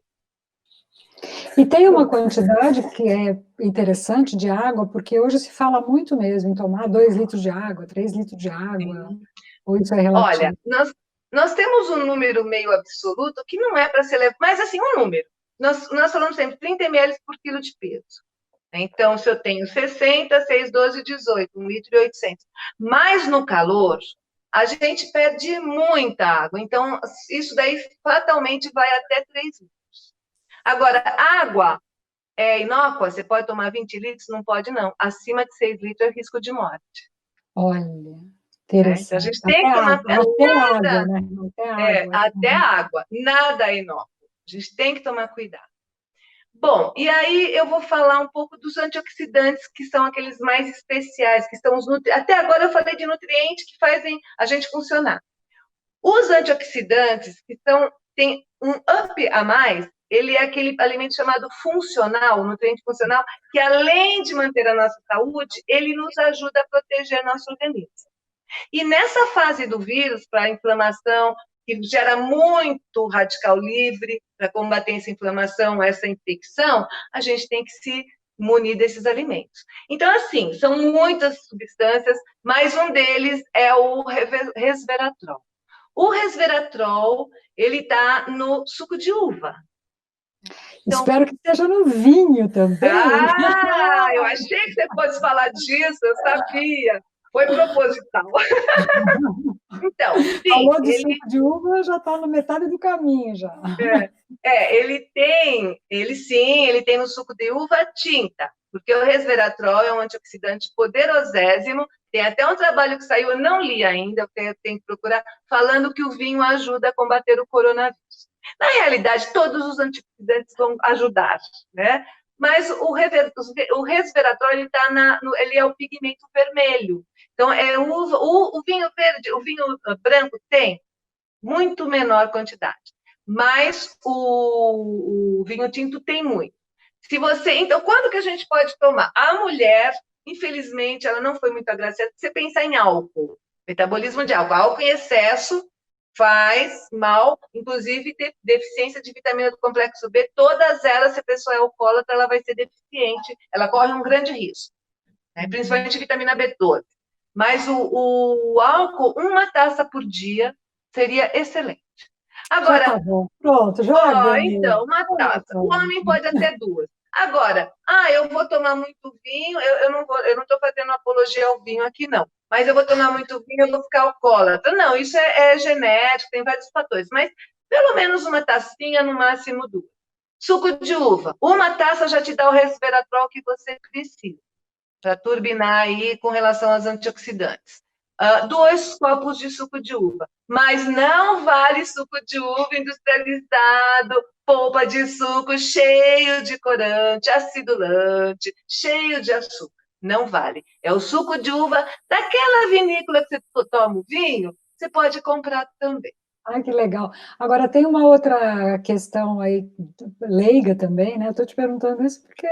E tem uma quantidade que é interessante de água, porque hoje se fala muito mesmo em tomar 2 litros de água, 3 litros de água, ou isso é relativo?
Olha, nós temos um número meio absoluto que não é para ser levado, mas assim, um número. Nós falamos sempre 30 ml por quilo de peso. Então, se eu tenho 60, 6, 12, 18, 1 litro e 800. Mas no calor, a gente perde muita água. Então, isso daí fatalmente vai até 3 litros. Agora, água é inócua, você pode tomar 20 litros? Não pode, não. Acima de 6 litros é risco de morte.
Olha, interessante.
Então, a gente tem que tomar
água, né?
Até água. Nada é inócuo. A gente tem que tomar cuidado. Bom, e aí eu vou falar um pouco dos antioxidantes, que são aqueles mais especiais, que são os nutrientes. Até agora eu falei de nutrientes que fazem a gente funcionar. Os antioxidantes, que têm um up a mais, ele é aquele alimento chamado funcional, nutriente funcional, que além de manter a nossa saúde, ele nos ajuda a proteger nosso organismo. E nessa fase do vírus, para a inflamação, que gera muito radical livre, para combater essa inflamação, essa infecção, a gente tem que se munir desses alimentos. Então, assim, são muitas substâncias, mas um deles é o resveratrol. O resveratrol, ele está no suco de uva.
Então, espero que esteja no vinho também.
Eu achei que você fosse falar disso, eu sabia. Foi proposital. Então, sim,
falou de suco de uva, já está na metade do caminho já.
Ele tem no suco de uva tinta. porque o resveratrol é um antioxidante poderosíssimo. Tem até um trabalho que saiu, eu não li ainda, eu tenho que procurar, falando que o vinho ajuda a combater o coronavírus. Na realidade, todos os antioxidantes vão ajudar, né? Mas o resveratrol, ele é o pigmento vermelho. Então, o vinho verde, o vinho branco tem muito menor quantidade, mas o vinho tinto tem muito. Então, quando que a gente pode tomar? A mulher, infelizmente, ela não foi muito agraciada. Você pensar em álcool, metabolismo de álcool. Álcool em excesso faz mal, inclusive deficiência de vitamina do complexo B. Todas elas, se a pessoa é alcoólatra, ela vai ser deficiente, ela corre um grande risco, né? Principalmente vitamina B12. Mas o álcool, uma taça por dia, seria excelente. Agora,
já tá bom. Pronto, já ganhei.
então, uma taça. O homem pode até duas. Agora, eu vou tomar muito vinho, eu não estou fazendo apologia ao vinho aqui, não. Mas eu vou tomar muito vinho, eu vou ficar alcoólatra. Não, isso é genético, tem vários fatores. Mas pelo menos uma tacinha, no máximo duas. Suco de uva. Uma taça já te dá o resveratrol que você precisa para turbinar aí com relação aos antioxidantes. 2 copos de suco de uva, mas não vale suco de uva industrializado, polpa de suco cheio de corante, acidulante, cheio de açúcar. Não vale. É o suco de uva daquela vinícola que você toma o vinho, você pode comprar também.
Ai, que legal. Agora, tem uma outra questão aí, leiga também, né? Estou te perguntando isso porque,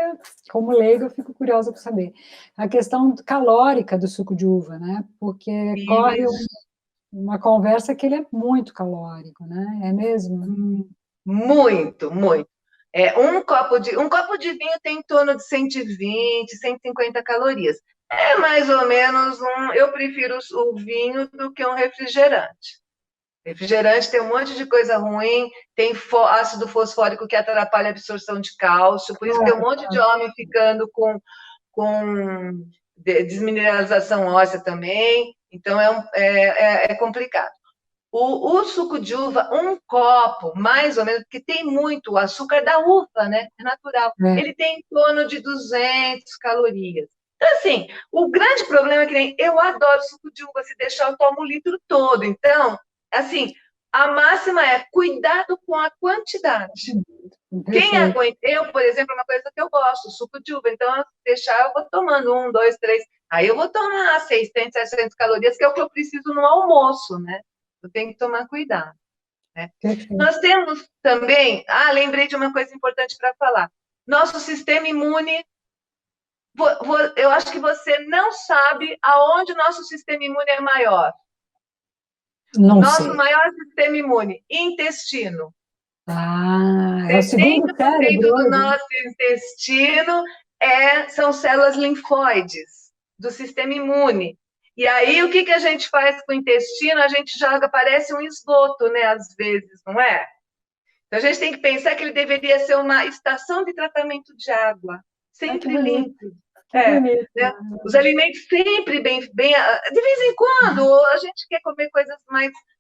como leiga, eu fico curiosa para saber. A questão calórica do suco de uva, né? Porque corre uma conversa que ele é muito calórico, né? É mesmo?
Muito, muito. Um copo de vinho tem em torno de 120, 150 calorias. É mais ou menos eu prefiro o vinho do que um refrigerante. Refrigerante tem um monte de coisa ruim, tem ácido fosfórico que atrapalha a absorção de cálcio, por isso tem um monte de homem ficando com desmineralização óssea também, então é complicado. O suco de uva, um copo, mais ou menos, porque tem muito, o açúcar da uva, né? É natural. Ele tem em torno de 200 calorias. Então, assim, o grande problema é que eu adoro suco de uva, se deixar eu tomo o litro todo. Então, assim, a máxima é cuidado com a quantidade. Quem aguenta? Eu, por exemplo, é uma coisa que eu gosto, suco de uva. Então, se deixar, eu vou tomando 1, 2, 3. Aí eu vou tomar 600, 700 calorias, que é o que eu preciso no almoço, né? Eu tenho que tomar cuidado, né? Nós temos também... lembrei de uma coisa importante para falar. Nosso sistema imune... Eu acho que você não sabe aonde o nosso sistema imune é maior. Nosso maior sistema imune, intestino.
É o segundo cérebro.
Do nosso intestino são células linfóides do sistema imune. E aí, o que a gente faz com o intestino? A gente joga, parece um esgoto, né? Às vezes, não é? Então, a gente tem que pensar que ele deveria ser uma estação de tratamento de água, sempre limpo. Né? Os alimentos sempre bem... De vez em quando, a gente quer comer coisas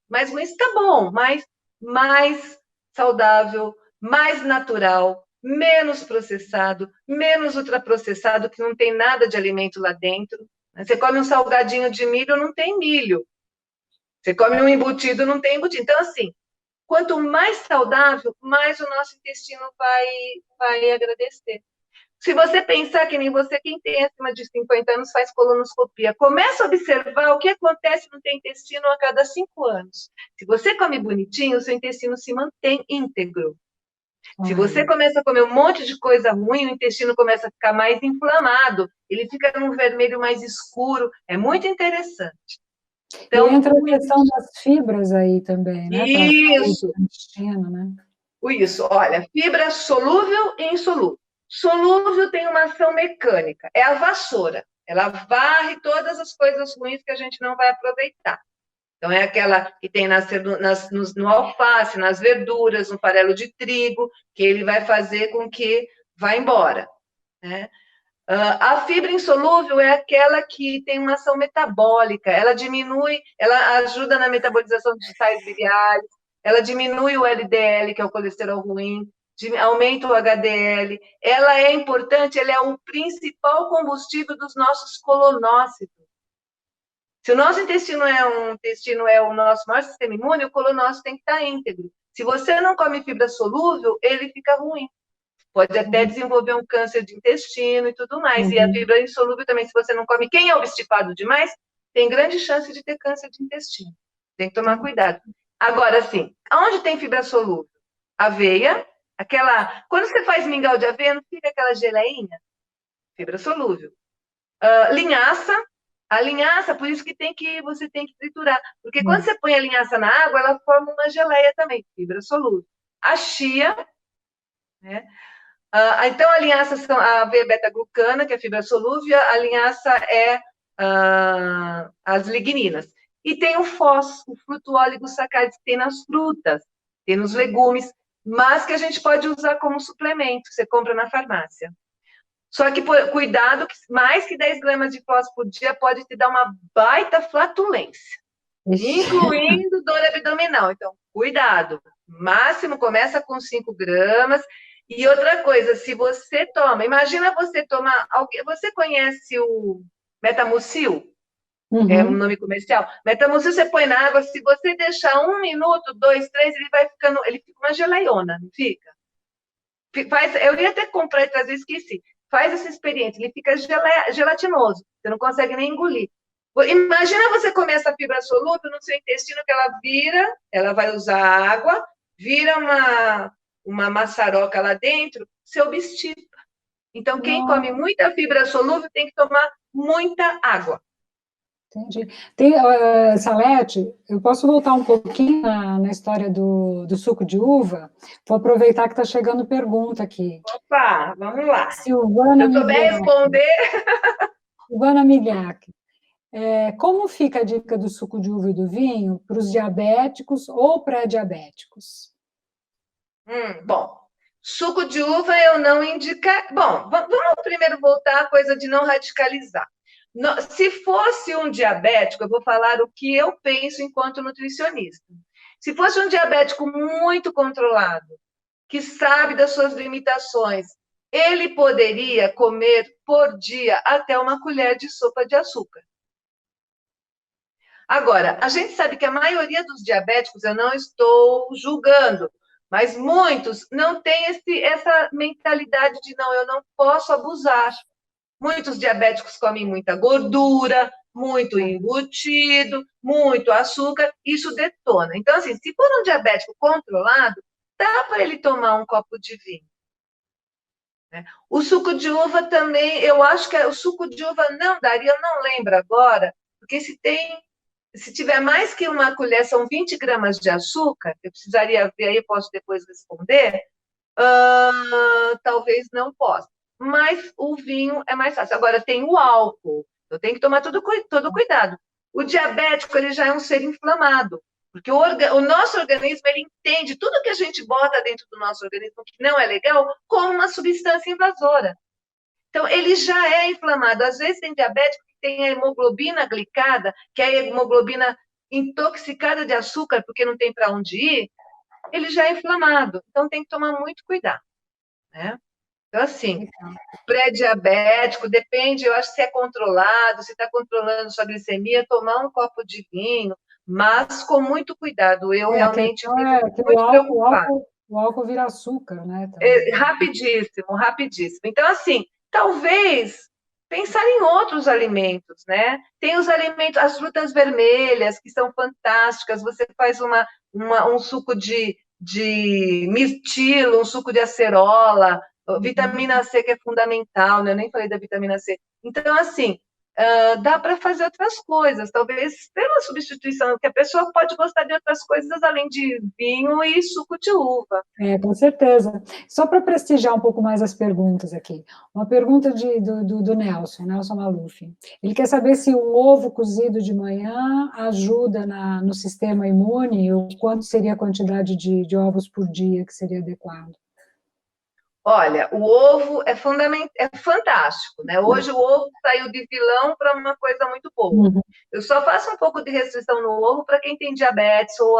mais ruins, tá bom, mas mais saudável, mais natural, menos processado, menos ultraprocessado, que não tem nada de alimento lá dentro. Você come um salgadinho de milho, não tem milho. Você come um embutido, não tem embutido. Então, assim, quanto mais saudável, mais o nosso intestino vai agradecer. Se você pensar que nem você, quem tem acima de 50 anos faz colonoscopia, começa a observar o que acontece no teu intestino a cada 5 anos. Se você come bonitinho, o seu intestino se mantém íntegro. Se você começa a comer um monte de coisa ruim, o intestino começa a ficar mais inflamado, ele fica num vermelho mais escuro, é muito interessante.
Então, e entra a questão das fibras aí também, né?
Isso.
Intestino, né?
Isso, olha, fibra solúvel e insolúvel. Solúvel tem uma ação mecânica, é a vassoura. Ela varre todas as coisas ruins que a gente não vai aproveitar. Então, é aquela que tem no alface, nas verduras, no farelo de trigo, que ele vai fazer com que vá embora, né? A fibra insolúvel é aquela que tem uma ação metabólica, ela ajuda na metabolização de sais biliares, ela diminui o LDL, que é o colesterol ruim. aumenta o HDL, ela é importante, ela é o principal combustível dos nossos colonócitos. Se o nosso intestino é o nosso maior sistema imune, o colonócito tem que estar íntegro. Se você não come fibra solúvel, ele fica ruim. Pode até desenvolver um câncer de intestino e tudo mais. E a fibra insolúvel também, se você não come, quem é obstipado demais, tem grande chance de ter câncer de intestino. Tem que tomar cuidado. Agora, sim, aonde tem fibra solúvel? Aveia, quando você faz mingau de aveia, não fica aquela geleinha? Fibra solúvel. Linhaça, a linhaça, por isso que você tem que triturar. Porque quando você põe a linhaça na água, ela forma uma geleia também, fibra solúvel. A chia, né? Então, a linhaça são a aveia beta-glucana, que é fibra solúvel, a linhaça é as ligninas. E tem o FOS, o fruto-óligo-sacárides, que tem nas frutas, tem nos legumes, mas que a gente pode usar como suplemento, que você compra na farmácia. Só que cuidado, que mais que 10 gramas de FOS por dia pode te dar uma baita flatulência, incluindo dor abdominal. Então, cuidado. Máximo começa com 5 gramas. E outra coisa, se você toma, imagina você tomar, você conhece o Metamucil? É um nome comercial. Metamucil você põe na água, se você deixar 1 minuto, 2, 3, ele fica uma geleiona, não fica? Eu ia até comprar e trazer, esqueci. Faz essa experiência, ele fica gelatinoso, você não consegue nem engolir. Imagina você comer essa fibra solúvel no seu intestino, que ela vai usar água, vira uma maçaroca lá dentro, você obstipa. Então, quem come muita fibra solúvel tem que tomar muita água.
Entendi. Salete, eu posso voltar um pouquinho na história do suco de uva? Vou aproveitar que está chegando pergunta aqui.
Opa, vamos lá.
Silvana
Se eu souber responder...
Silvana Migliac. Como fica a dica do suco de uva e do vinho para os diabéticos ou pré-diabéticos?
Bom, suco de uva eu não indicar... Bom, vamos primeiro voltar à coisa de não radicalizar. Se fosse um diabético, eu vou falar o que eu penso enquanto nutricionista. Se fosse um diabético muito controlado, que sabe das suas limitações, ele poderia comer por dia até 1 colher de sopa de açúcar. Agora, a gente sabe que a maioria dos diabéticos, eu não estou julgando, mas muitos não têm essa mentalidade de não, eu não posso abusar. Muitos diabéticos comem muita gordura, muito embutido, muito açúcar, isso detona. Então, assim, se for um diabético controlado, dá para ele tomar um copo de vinho. O suco de uva também, eu acho que o suco de uva não daria, eu não lembro agora, porque se tiver mais que 1 colher, são 20 gramas de açúcar, eu precisaria ver, aí eu posso depois responder, talvez não possa. Mas o vinho é mais fácil. Agora, tem o álcool, eu tenho que tomar todo cuidado. O diabético, ele já é um ser inflamado, porque o nosso organismo, ele entende tudo que a gente bota dentro do nosso organismo que não é legal como uma substância invasora. Então, ele já é inflamado. Às vezes, tem diabético que tem a hemoglobina glicada, que é a hemoglobina intoxicada de açúcar, porque não tem para onde ir, ele já é inflamado. Então, tem que tomar muito cuidado, né? Então, assim, pré-diabético, depende, eu acho, se é controlado, se está controlando sua glicemia, tomar um copo de vinho, mas com muito cuidado. Eu realmente fico muito preocupada.
O álcool vira açúcar, né?
Rapidíssimo, rapidíssimo. Então, assim, talvez pensar em outros alimentos, né? Tem os alimentos, as frutas vermelhas, que são fantásticas. Você faz um suco de mirtilo, um suco de acerola, vitamina C, que é fundamental, né? Eu nem falei da vitamina C. Então, assim, dá para fazer outras coisas, talvez pela substituição, que a pessoa pode gostar de outras coisas além de vinho e suco de uva.
Com certeza. Só para prestigiar um pouco mais as perguntas aqui. Uma pergunta do Nelson Maluf. Ele quer saber se o ovo cozido de manhã ajuda no sistema imune, ou quanto seria a quantidade de ovos por dia que seria adequado.
Olha, o ovo é é fantástico, né? Hoje o ovo saiu de vilão para uma coisa muito boa.
Uhum.
Eu só faço um pouco de restrição no ovo para quem tem diabetes ou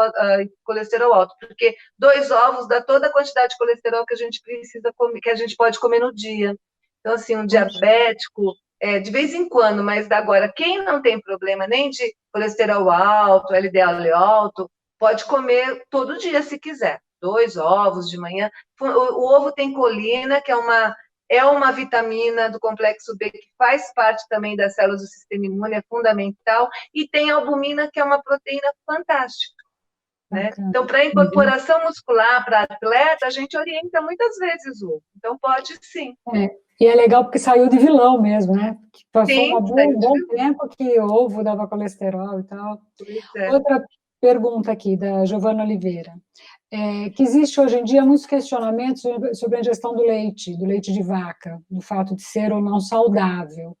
colesterol alto, porque 2 ovos dá toda a quantidade de colesterol que a gente precisa comer, que a gente pode comer no dia. Então, assim, um
Poxa.
diabético, de vez em quando, mas agora, quem não tem problema nem de colesterol alto, LDL alto, pode comer todo dia se quiser. 2 ovos de manhã. O ovo tem colina, que é uma vitamina do complexo B que faz parte também das células do sistema imune, é fundamental, e tem albumina, que é uma proteína fantástica, né?
Bacana.
Então, para
Uhum.
incorporação muscular, para atleta, a gente orienta muitas vezes o ovo. Então, pode sim.
É. E é legal porque saiu de vilão mesmo, né? Que passou
Sim,
um
saiu de
bom
vilão.
tempo que ovo dava colesterol e tal.
Pois é.
Outra pergunta aqui, da Giovana Oliveira. Que existe hoje em dia muitos questionamentos sobre a ingestão do leite de vaca, do fato de ser ou não saudável,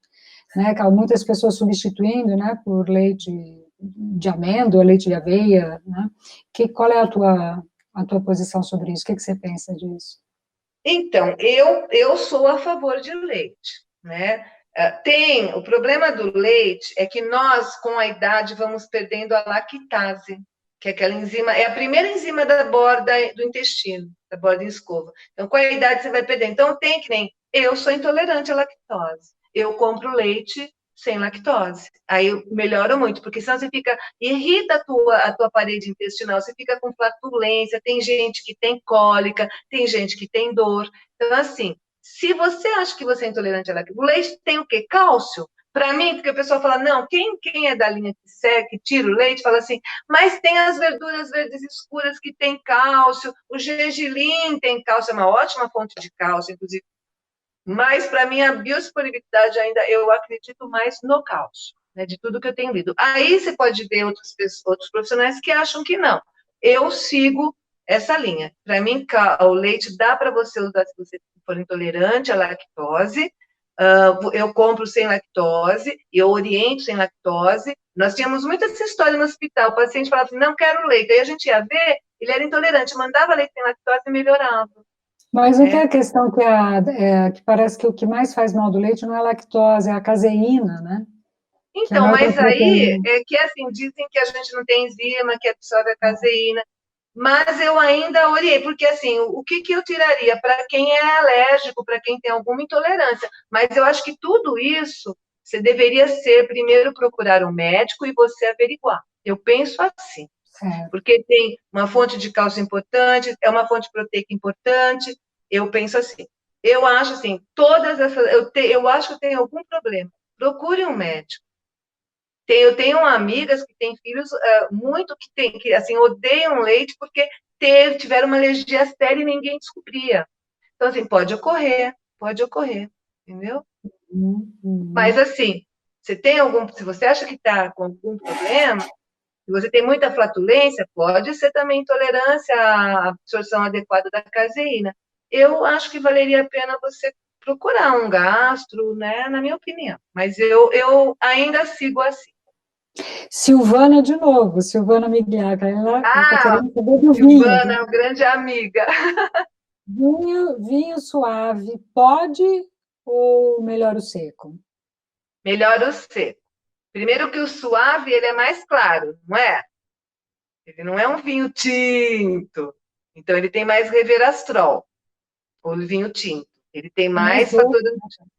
né? Que há muitas pessoas substituindo, né, por leite de amêndoa, leite de aveia, né? Qual é a tua posição sobre isso? O que você pensa disso?
Então, eu sou a favor de leite, né? O problema do leite é que nós, com a idade, vamos perdendo a lactase, que é aquela enzima, é a primeira enzima da borda do intestino, da borda em escova. Então, com a idade, você vai perdendo. Então, tem que nem eu sou intolerante à lactose. Eu compro leite sem lactose. Aí melhora muito, porque senão você fica, irrita a tua parede intestinal, você fica com flatulência, tem gente que tem cólica, tem gente que tem dor. Então, assim, se você acha que você é intolerante à lactose, o leite tem o quê? Cálcio. Para mim, porque o pessoal fala, não, quem é da linha que seca, que tira o leite, fala assim, mas tem as verduras verdes escuras que tem cálcio, o gergelim tem cálcio, é uma ótima fonte de cálcio, inclusive. Mas, para mim, a biodisponibilidade ainda, eu acredito mais no cálcio, né, de tudo que eu tenho lido. Aí você pode ver outros profissionais que acham que não. Eu sigo essa linha. Para mim, o leite dá para você usar se você for intolerante à lactose. Eu compro sem lactose, eu oriento sem lactose. Nós tínhamos muita essa história no hospital. O paciente falava assim, não quero leite. Aí a gente ia ver, ele era intolerante, mandava leite sem lactose e melhorava.
Mas não tem
É.
a questão que parece que o que mais faz mal do leite não é a lactose, é a caseína, né? Que é
Então,
uma outra
mas aí
proteína.
é que assim, dizem que a gente não tem enzima que absorve a caseína, mas eu ainda orientei, porque assim, o que eu tiraria para quem é alérgico, para quem tem alguma intolerância? Mas eu acho que tudo isso você deveria ser primeiro procurar um médico e você averiguar. Eu penso assim,
Certo.
porque tem uma fonte de cálcio importante, é uma fonte proteica importante. Eu penso assim. Eu acho assim, todas essas, eu acho que eu tenho algum problema. Procure um médico. Eu tenho amigas que têm filhos muito que assim odeiam leite porque tiveram uma alergia séria e ninguém descobria. Então assim pode ocorrer, entendeu? Mas
Uhum.
assim, se você acha que está com algum problema, se você tem muita flatulência, pode ser também intolerância à absorção adequada da caseína. Eu acho que valeria a pena você procurar um gastro, né, na minha opinião. Mas eu ainda sigo assim.
Silvana de novo, Silvana Migliaca, ela está
Ah,
querendo saber do vinho.
Silvana, grande amiga.
Vinho suave, pode ou melhor o seco?
Melhor o seco. Primeiro que o suave, ele é mais claro, não é? Ele não é um vinho tinto. Então, ele tem mais resveratrol, o vinho tinto. Ele tem
É mais
mais
doce.
fator.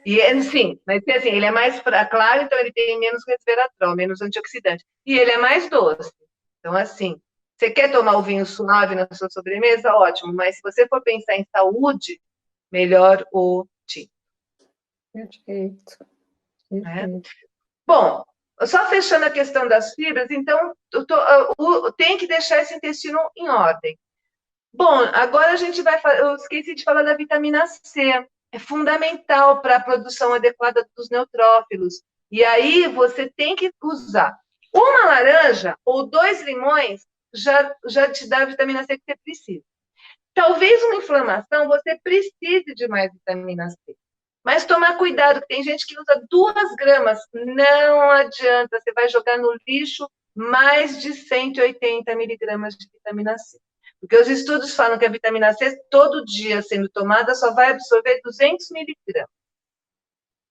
E, sim, mas assim, ele é mais claro, então ele tem menos resveratrol, menos antioxidante. E ele é mais doce. Então, assim, você quer tomar o vinho suave na sua sobremesa? Ótimo. Mas se você for pensar em saúde, melhor o tinto.
Perfeito,
Né?
perfeito.
Bom, só fechando a questão das fibras, então tem que deixar esse intestino em ordem. Bom, agora a gente vai. Eu esqueci de falar da vitamina C. É fundamental para a produção adequada dos neutrófilos. E aí você tem que usar uma laranja ou 2 limões, já te dá a vitamina C que você precisa. Talvez uma inflamação você precise de mais vitamina C. Mas tomar cuidado, que tem gente que usa 2 gramas. Não adianta, você vai jogar no lixo mais de 180 miligramas de vitamina C. Porque os estudos falam que a vitamina C, todo dia sendo tomada, só vai absorver 200 miligramas.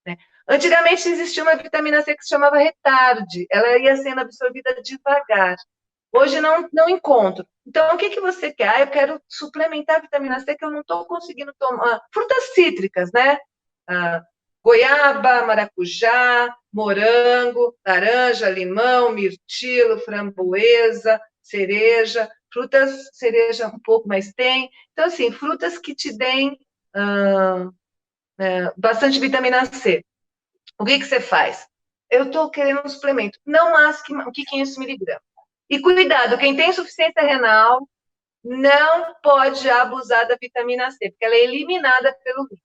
Né? Antigamente existia uma vitamina C que se chamava retarde, ela ia sendo absorvida devagar. Hoje não encontro. Então, o que você quer? Eu quero suplementar a vitamina C que eu não estou conseguindo tomar. Frutas cítricas, né? Goiaba, maracujá, morango, laranja, limão, mirtilo, framboesa, cereja. Frutas, cereja um pouco, mas tem. Então, assim, frutas que te deem bastante vitamina C. O que você faz? Eu estou querendo um suplemento. Não masque o que 500 miligramas. E cuidado, quem tem insuficiência renal não pode abusar da vitamina C, porque ela é eliminada pelo rim.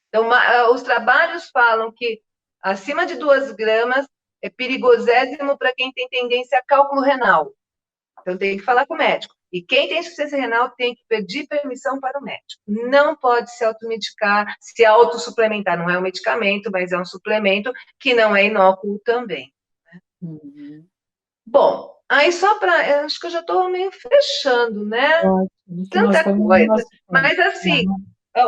Então, os trabalhos falam que acima de 2 gramas é perigosésimo para quem tem tendência a cálculo renal. Então, tem que falar com o médico. E quem tem insuficiência renal tem que pedir permissão para o médico. Não pode se automedicar, se autossuplementar. Não é um medicamento, mas é um suplemento que não é inócuo também. Né?
Uhum.
Bom, aí só para... Acho que eu já estou meio fechando, né?
Ótimo,
Tanta coisa. Mas, assim,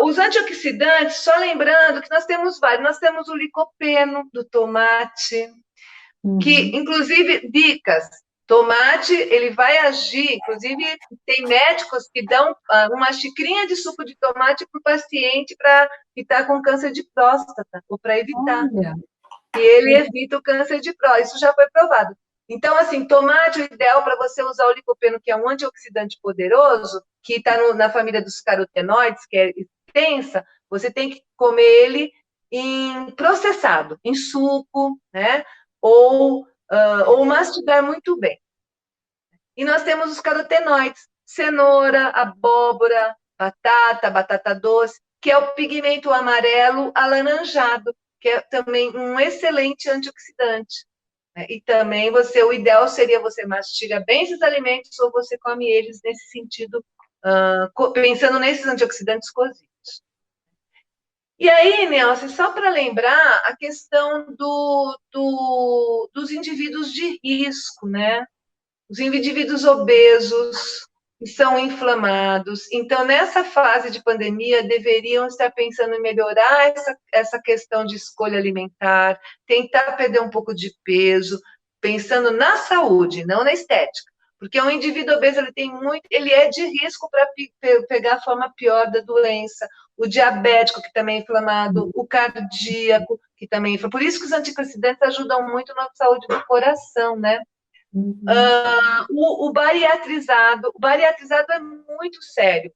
os antioxidantes, só lembrando que nós temos vários. Nós temos o licopeno do tomate, que, inclusive, dicas. Tomate, ele vai agir, inclusive, tem médicos que dão uma xicrinha de suco de tomate para o paciente que está com câncer de próstata, ou para evitar.
Olha.
E ele evita o câncer de próstata, isso já foi provado. Então, assim, tomate, o ideal para você usar o licopeno, que é um antioxidante poderoso, que está na família dos carotenoides, que é extensa, você tem que comer ele em processado, em suco, né? Ou mastigar muito bem. E nós temos os carotenoides, cenoura, abóbora, batata doce, que é o pigmento amarelo alaranjado, que é também um excelente antioxidante. E também o ideal seria você mastiga bem esses alimentos ou você come eles nesse sentido, pensando nesses antioxidantes cozidos. E aí, Nelson, só para lembrar a questão dos indivíduos de risco, né? Os indivíduos obesos que são inflamados. Então, nessa fase de pandemia, deveriam estar pensando em melhorar essa questão de escolha alimentar, tentar perder um pouco de peso, pensando na saúde, não na estética. Porque um indivíduo obeso, ele é de risco para pegar a forma pior da doença, o diabético, que também é inflamado, o cardíaco, que também é inflamado. Por isso que os antioxidantes ajudam muito na saúde do coração, né? O bariatrizado é muito sério.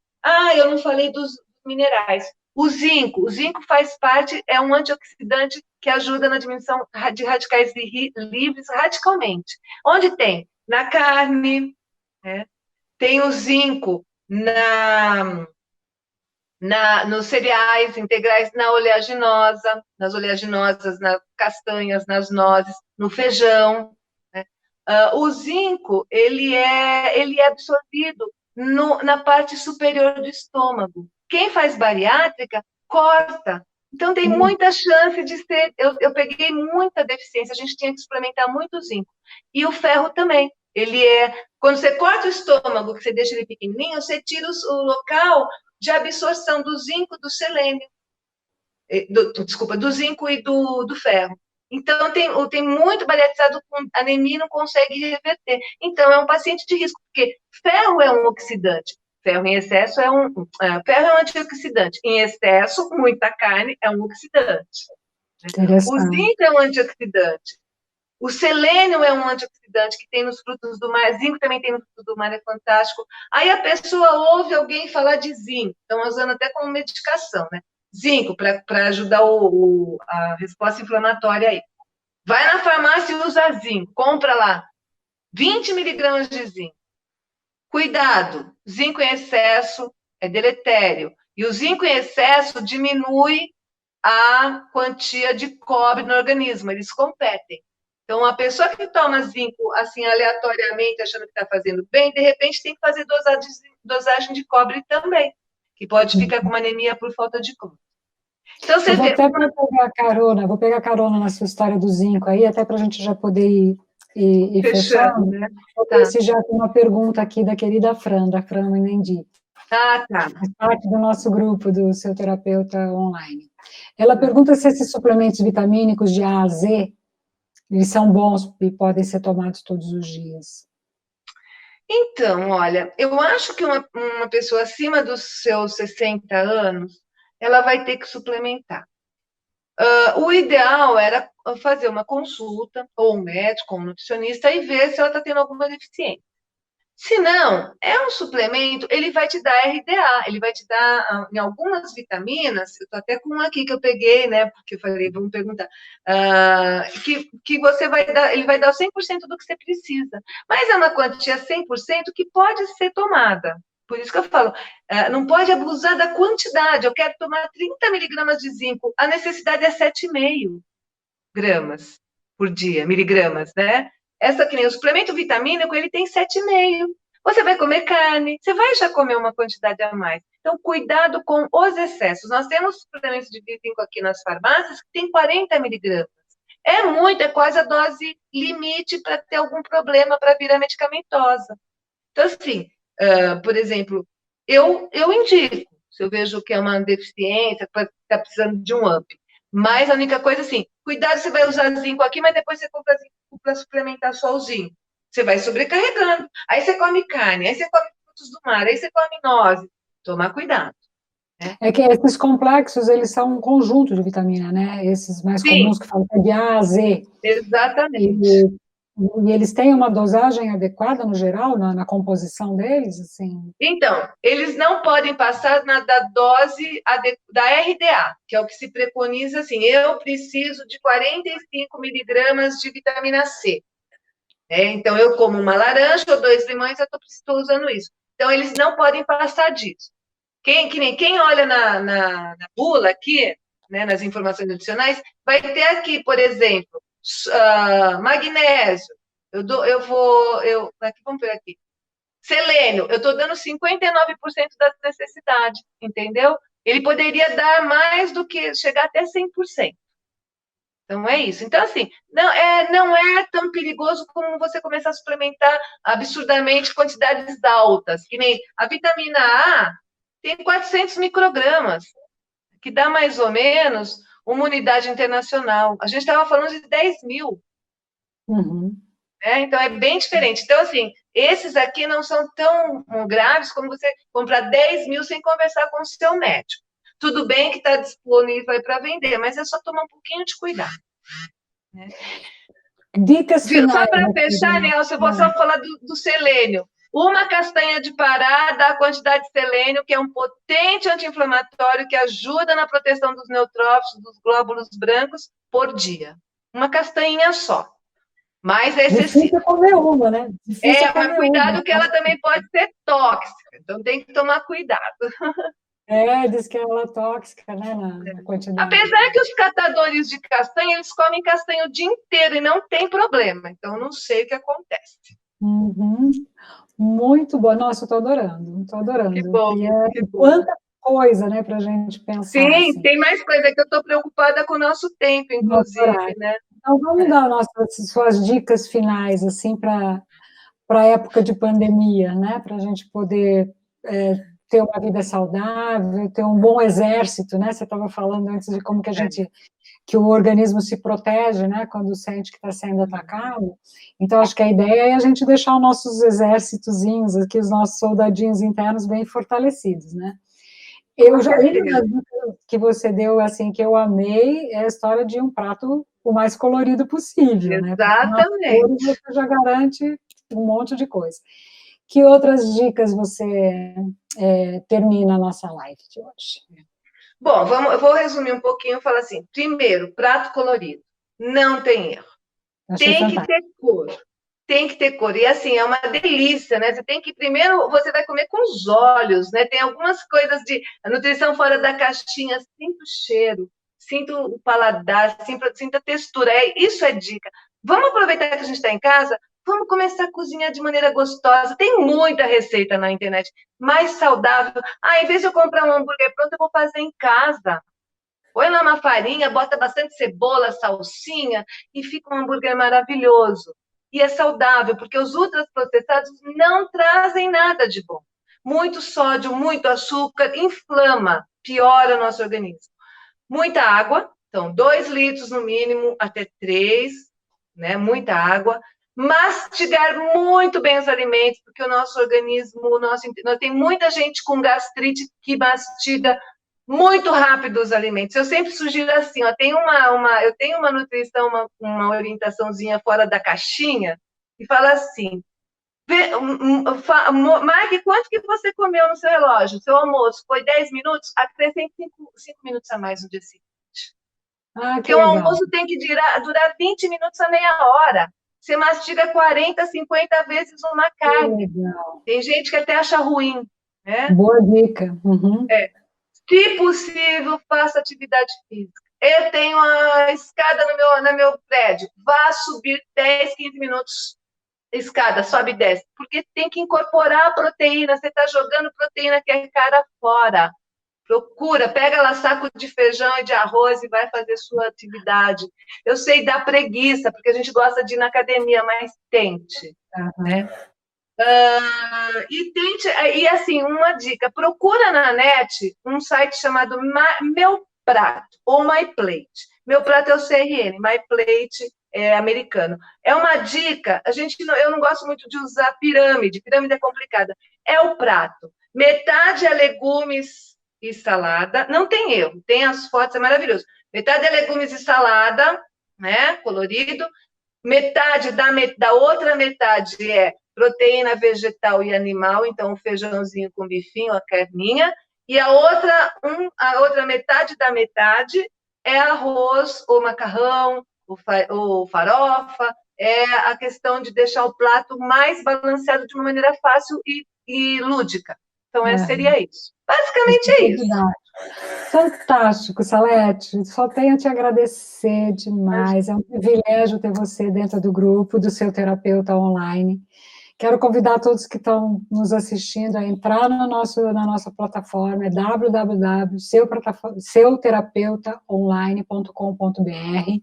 Eu não falei dos minerais. O zinco faz parte, é um antioxidante que ajuda na diminuição de radicais livres radicalmente. Onde tem? Na carne, né? Tem o zinco nos cereais integrais, nas oleaginosas, nas castanhas, nas nozes, no feijão. O zinco, ele é absorvido na parte superior do estômago. Quem faz bariátrica, corta. Então, tem muita chance de ser... Eu peguei muita deficiência, a gente tinha que suplementar muito zinco. E o ferro também. Quando você corta o estômago, que você deixa ele pequenininho, você tira o local de absorção do zinco, do selênio. Do zinco e do ferro. Então, tem muito bariatrizado com anemia e não consegue reverter. Então, é um paciente de risco, porque ferro é um oxidante. Ferro em excesso ferro é um antioxidante. Em excesso, muita carne é um oxidante. O zinco é um antioxidante. O selênio é um antioxidante que tem nos frutos do mar. Zinco também tem nos frutos do mar, é fantástico. Aí a pessoa ouve alguém falar de zinco. Estão usando até como medicação, né? Zinco, para ajudar a resposta inflamatória aí. Vai na farmácia e usa zinco. Compra lá 20 miligramas de zinco. Cuidado, zinco em excesso é deletério. E o zinco em excesso diminui a quantia de cobre no organismo. Eles competem. Então, a pessoa que toma zinco assim aleatoriamente, achando que está fazendo bem, de repente tem que fazer dosagem de cobre também, que pode ficar com uma anemia por falta de cobre. Então,
vou pegar carona na sua história do zinco aí, até para a gente já poder ir e
Fechando,
fechando,
né?
vou ver
Tá.
se já tem uma pergunta aqui da querida Fran, da Fran Menendi.
Ah, tá.
Faz parte do nosso grupo do Seu Terapeuta Online. Ela pergunta se esses suplementos vitamínicos de A a Z, eles são bons e podem ser tomados todos os dias.
Então, olha, eu acho que uma pessoa acima dos seus 60 anos, ela vai ter que suplementar. O ideal era fazer uma consulta, ou um médico, ou um nutricionista, e ver se ela está tendo alguma deficiência. Se não, é um suplemento, ele vai te dar RDA, ele vai te dar, em algumas vitaminas, eu estou até com um aqui que eu peguei, né, porque eu falei, vamos perguntar, que você vai dar, ele vai dar 100% do que você precisa, mas é uma quantia 100% que pode ser tomada. Por isso que eu falo, não pode abusar da quantidade, eu quero tomar 30 miligramas de zinco, a necessidade é 7,5 gramas por dia, miligramas, né? Essa que nem o suplemento vitamínico, ele tem 7,5. Você vai comer carne, você vai já comer uma quantidade a mais. Então, cuidado com os excessos. Nós temos suplementos de B5 aqui nas farmácias que tem 40 miligramas. É muito, é quase a dose limite para ter algum problema para virar medicamentosa. Então, assim, por exemplo, eu indico, se eu vejo que é uma deficiência, que está precisando de um up. Mas a única coisa, assim, cuidado, você vai usar zinco aqui, mas depois você compra zinco para suplementar só o zinco. Você vai sobrecarregando. Aí você come carne, aí você come frutos do mar, aí você come nozes. Tomar cuidado. Né?
É que esses complexos, eles são um conjunto de vitamina, né? Esses mais
Sim,
comuns que falam de A a Z.
exatamente.
E, e eles têm uma dosagem adequada, no geral, na composição deles, assim?
Então, eles não podem passar da dose da RDA, que é o que se preconiza, assim, eu preciso de 45 miligramas de vitamina C. Então, eu como uma laranja ou 2 limões, eu estou usando isso. Então, eles não podem passar disso. Quem olha na bula aqui, né, nas informações nutricionais, vai ter aqui, por exemplo, magnésio. Aqui, vamos ver aqui. Selênio, eu estou dando 59% das necessidades, entendeu? Ele poderia dar mais do que, chegar até 100%. Então, é isso. Então, assim, não é tão perigoso como você começar a suplementar absurdamente quantidades altas, que nem a vitamina A tem 400 microgramas, que dá mais ou menos uma unidade internacional. A gente estava falando de 10 mil.
Uhum.
Então, é bem diferente. Então, assim, esses aqui não são tão graves como você comprar 10 mil sem conversar com o seu médico. Tudo bem que está disponível para vender, mas é só tomar um pouquinho de cuidado. Né?
Dicas
Só
finais.
para fechar, Nelson, eu vou só falar do selênio. Uma castanha de Pará dá a quantidade de selênio, que é um potente anti-inflamatório que ajuda na proteção dos neutrófilos, dos glóbulos brancos, por dia. Uma castanha só. Mas é excessivo.
Difícil comer uma, né? Difícil
Mas
comer
cuidado
uma.
que ela também pode ser tóxica. Então tem que tomar cuidado.
Diz que ela é tóxica, né, na quantidade.
Apesar que os catadores de castanha, eles comem castanha o dia inteiro e não tem problema. Então não sei o que acontece.
Uhum. Muito bom. Nossa, eu estou adorando, estou
Que
adorando.
bom,
E é
que bom.
quanta coisa, né, para a gente pensar,
Sim,
assim,
tem mais coisa que eu estou preocupada com o nosso tempo,
no nosso
inclusive,
horário.
né?
Então, vamos dar suas dicas finais, assim, para a época de pandemia, né, para a gente poder ter uma vida saudável, ter um bom exército, né, você estava falando antes de como que a gente, que o organismo se protege, né, quando sente que está sendo atacado. Então, acho que a ideia é a gente deixar os nossos exércitozinhos aqui, os nossos soldadinhos internos bem fortalecidos, né. Uma das dicas que você deu, assim, que eu amei, é a história de um prato o mais colorido possível, né, porque nas cores
Exatamente.
você já garante um monte de coisa. Que outras dicas você termina a nossa live de hoje?
Bom, eu vou resumir um pouquinho e falar assim: primeiro, prato colorido. Não tem erro.
Achei
Tem que
fantástico.
ter cor. Tem que ter cor. E assim, é uma delícia, né? Você tem que, primeiro, você vai comer com os olhos, né? Tem algumas coisas de a nutrição fora da caixinha, sinto o cheiro, sinto o paladar, sinto a textura. Isso é dica. Vamos aproveitar que a gente está em casa, vamos começar a cozinhar de maneira gostosa. Tem muita receita na internet, mais saudável. Em vez de eu comprar um hambúrguer pronto, eu vou fazer em casa. Põe lá uma farinha, bota bastante cebola, salsinha e fica um hambúrguer maravilhoso. e é saudável, porque os ultraprocessados não trazem nada de bom. Muito sódio, muito açúcar, inflama, piora o nosso organismo. Muita água, então 2 litros no mínimo, até 3, né? Muita água. Mastigar muito bem os alimentos, porque o nosso organismo, tem muita gente com gastrite que mastiga muito rápido os alimentos. Eu sempre sugiro assim, ó, eu tenho uma nutrição, uma orientaçãozinha fora da caixinha, e fala assim, marque quanto que você comeu no seu relógio, seu almoço foi 10 minutos, acrescente 5 minutos a mais no dia seguinte.
Ah, que
Porque o
legal.
almoço tem que durar 20 minutos a meia hora. Você mastiga 40, 50 vezes uma carne. Tem gente que até acha ruim, né?
Boa dica. Uhum.
Se possível, faça atividade física. Eu tenho a escada no meu prédio. Vá subir 10, 15 minutos escada, sobe e desce. Porque tem que incorporar a proteína. Você está jogando proteína que é cara fora. Procura, pega lá saco de feijão e de arroz e vai fazer sua atividade. Eu sei, dá preguiça, porque a gente gosta de ir na academia, mas tente.
Uhum.
Né? E assim, uma dica, procura na net um site chamado Meu Prato, ou My Plate. Meu Prato é o CRN, My Plate é americano. É uma dica, eu não gosto muito de usar pirâmide é complicada. É o prato, metade é legumes e salada, não tem erro, tem as fotos, é maravilhoso. Metade é legumes e salada, né, colorido, metade da outra metade é proteína vegetal e animal, então o feijãozinho com bifinho, a carninha, e a outra metade da metade é arroz ou macarrão, ou farofa, é a questão de deixar o prato mais balanceado de uma maneira fácil e lúdica. Então, seria isso. Basicamente é isso.
Fantástico, Salete. Só tenho a te agradecer demais. É um privilégio ter você dentro do grupo do Seu Terapeuta Online. Quero convidar todos que estão nos assistindo a entrar na nossa plataforma, é www.seuterapeutaonline.com.br.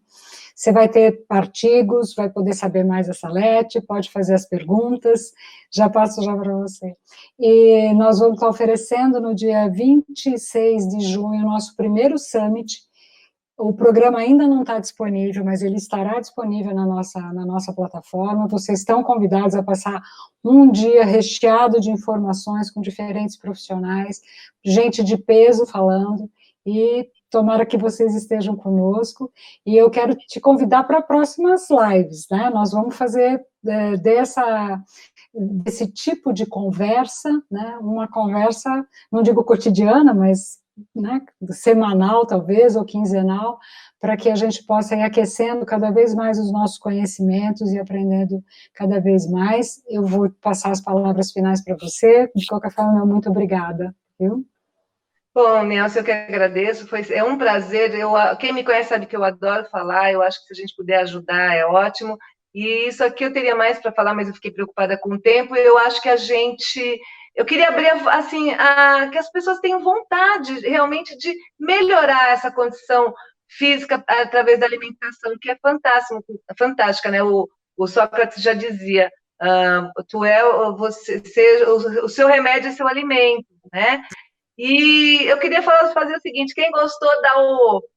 Você vai ter artigos, vai poder saber mais da Salete, pode fazer as perguntas, já passo para você. E nós vamos estar oferecendo no dia 26 de junho o nosso primeiro Summit. O programa ainda não está disponível, mas ele estará disponível na nossa plataforma. Vocês estão convidados a passar um dia recheado de informações com diferentes profissionais, gente de peso falando, e tomara que vocês estejam conosco. E eu quero te convidar para próximas lives, né? Nós vamos fazer desse tipo de conversa, né? Uma conversa, não digo cotidiana, mas né, semanal, talvez, ou quinzenal, para que a gente possa ir aquecendo cada vez mais os nossos conhecimentos e aprendendo cada vez mais. Eu vou passar as palavras finais para você, de qualquer forma, muito obrigada, viu?
Bom, Nelson, eu que agradeço, é um prazer, quem me conhece sabe que eu adoro falar, eu acho que se a gente puder ajudar é ótimo, e isso aqui eu teria mais para falar, mas eu fiquei preocupada com o tempo, e eu acho que eu queria abrir, assim, que as pessoas tenham vontade, realmente, de melhorar essa condição física através da alimentação, que é fantástica, né? O Sócrates já dizia, o seu remédio é seu alimento, né? E eu queria fazer o seguinte, quem gostou,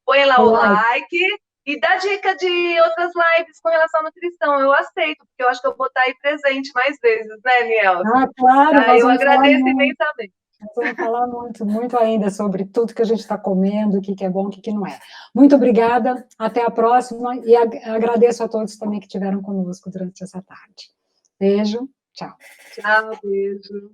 põe lá o like e dá dica de outras lives com relação à nutrição. Eu aceito, porque eu acho que eu vou estar aí presente mais vezes, né, Niel?
Claro.
Eu agradeço imensamente.
Nós vamos falar muito ainda sobre tudo que a gente está comendo, o que é bom, o que não é. Muito obrigada, até a próxima, e agradeço a todos também que estiveram conosco durante essa tarde. Beijo, tchau.
Tchau, beijo.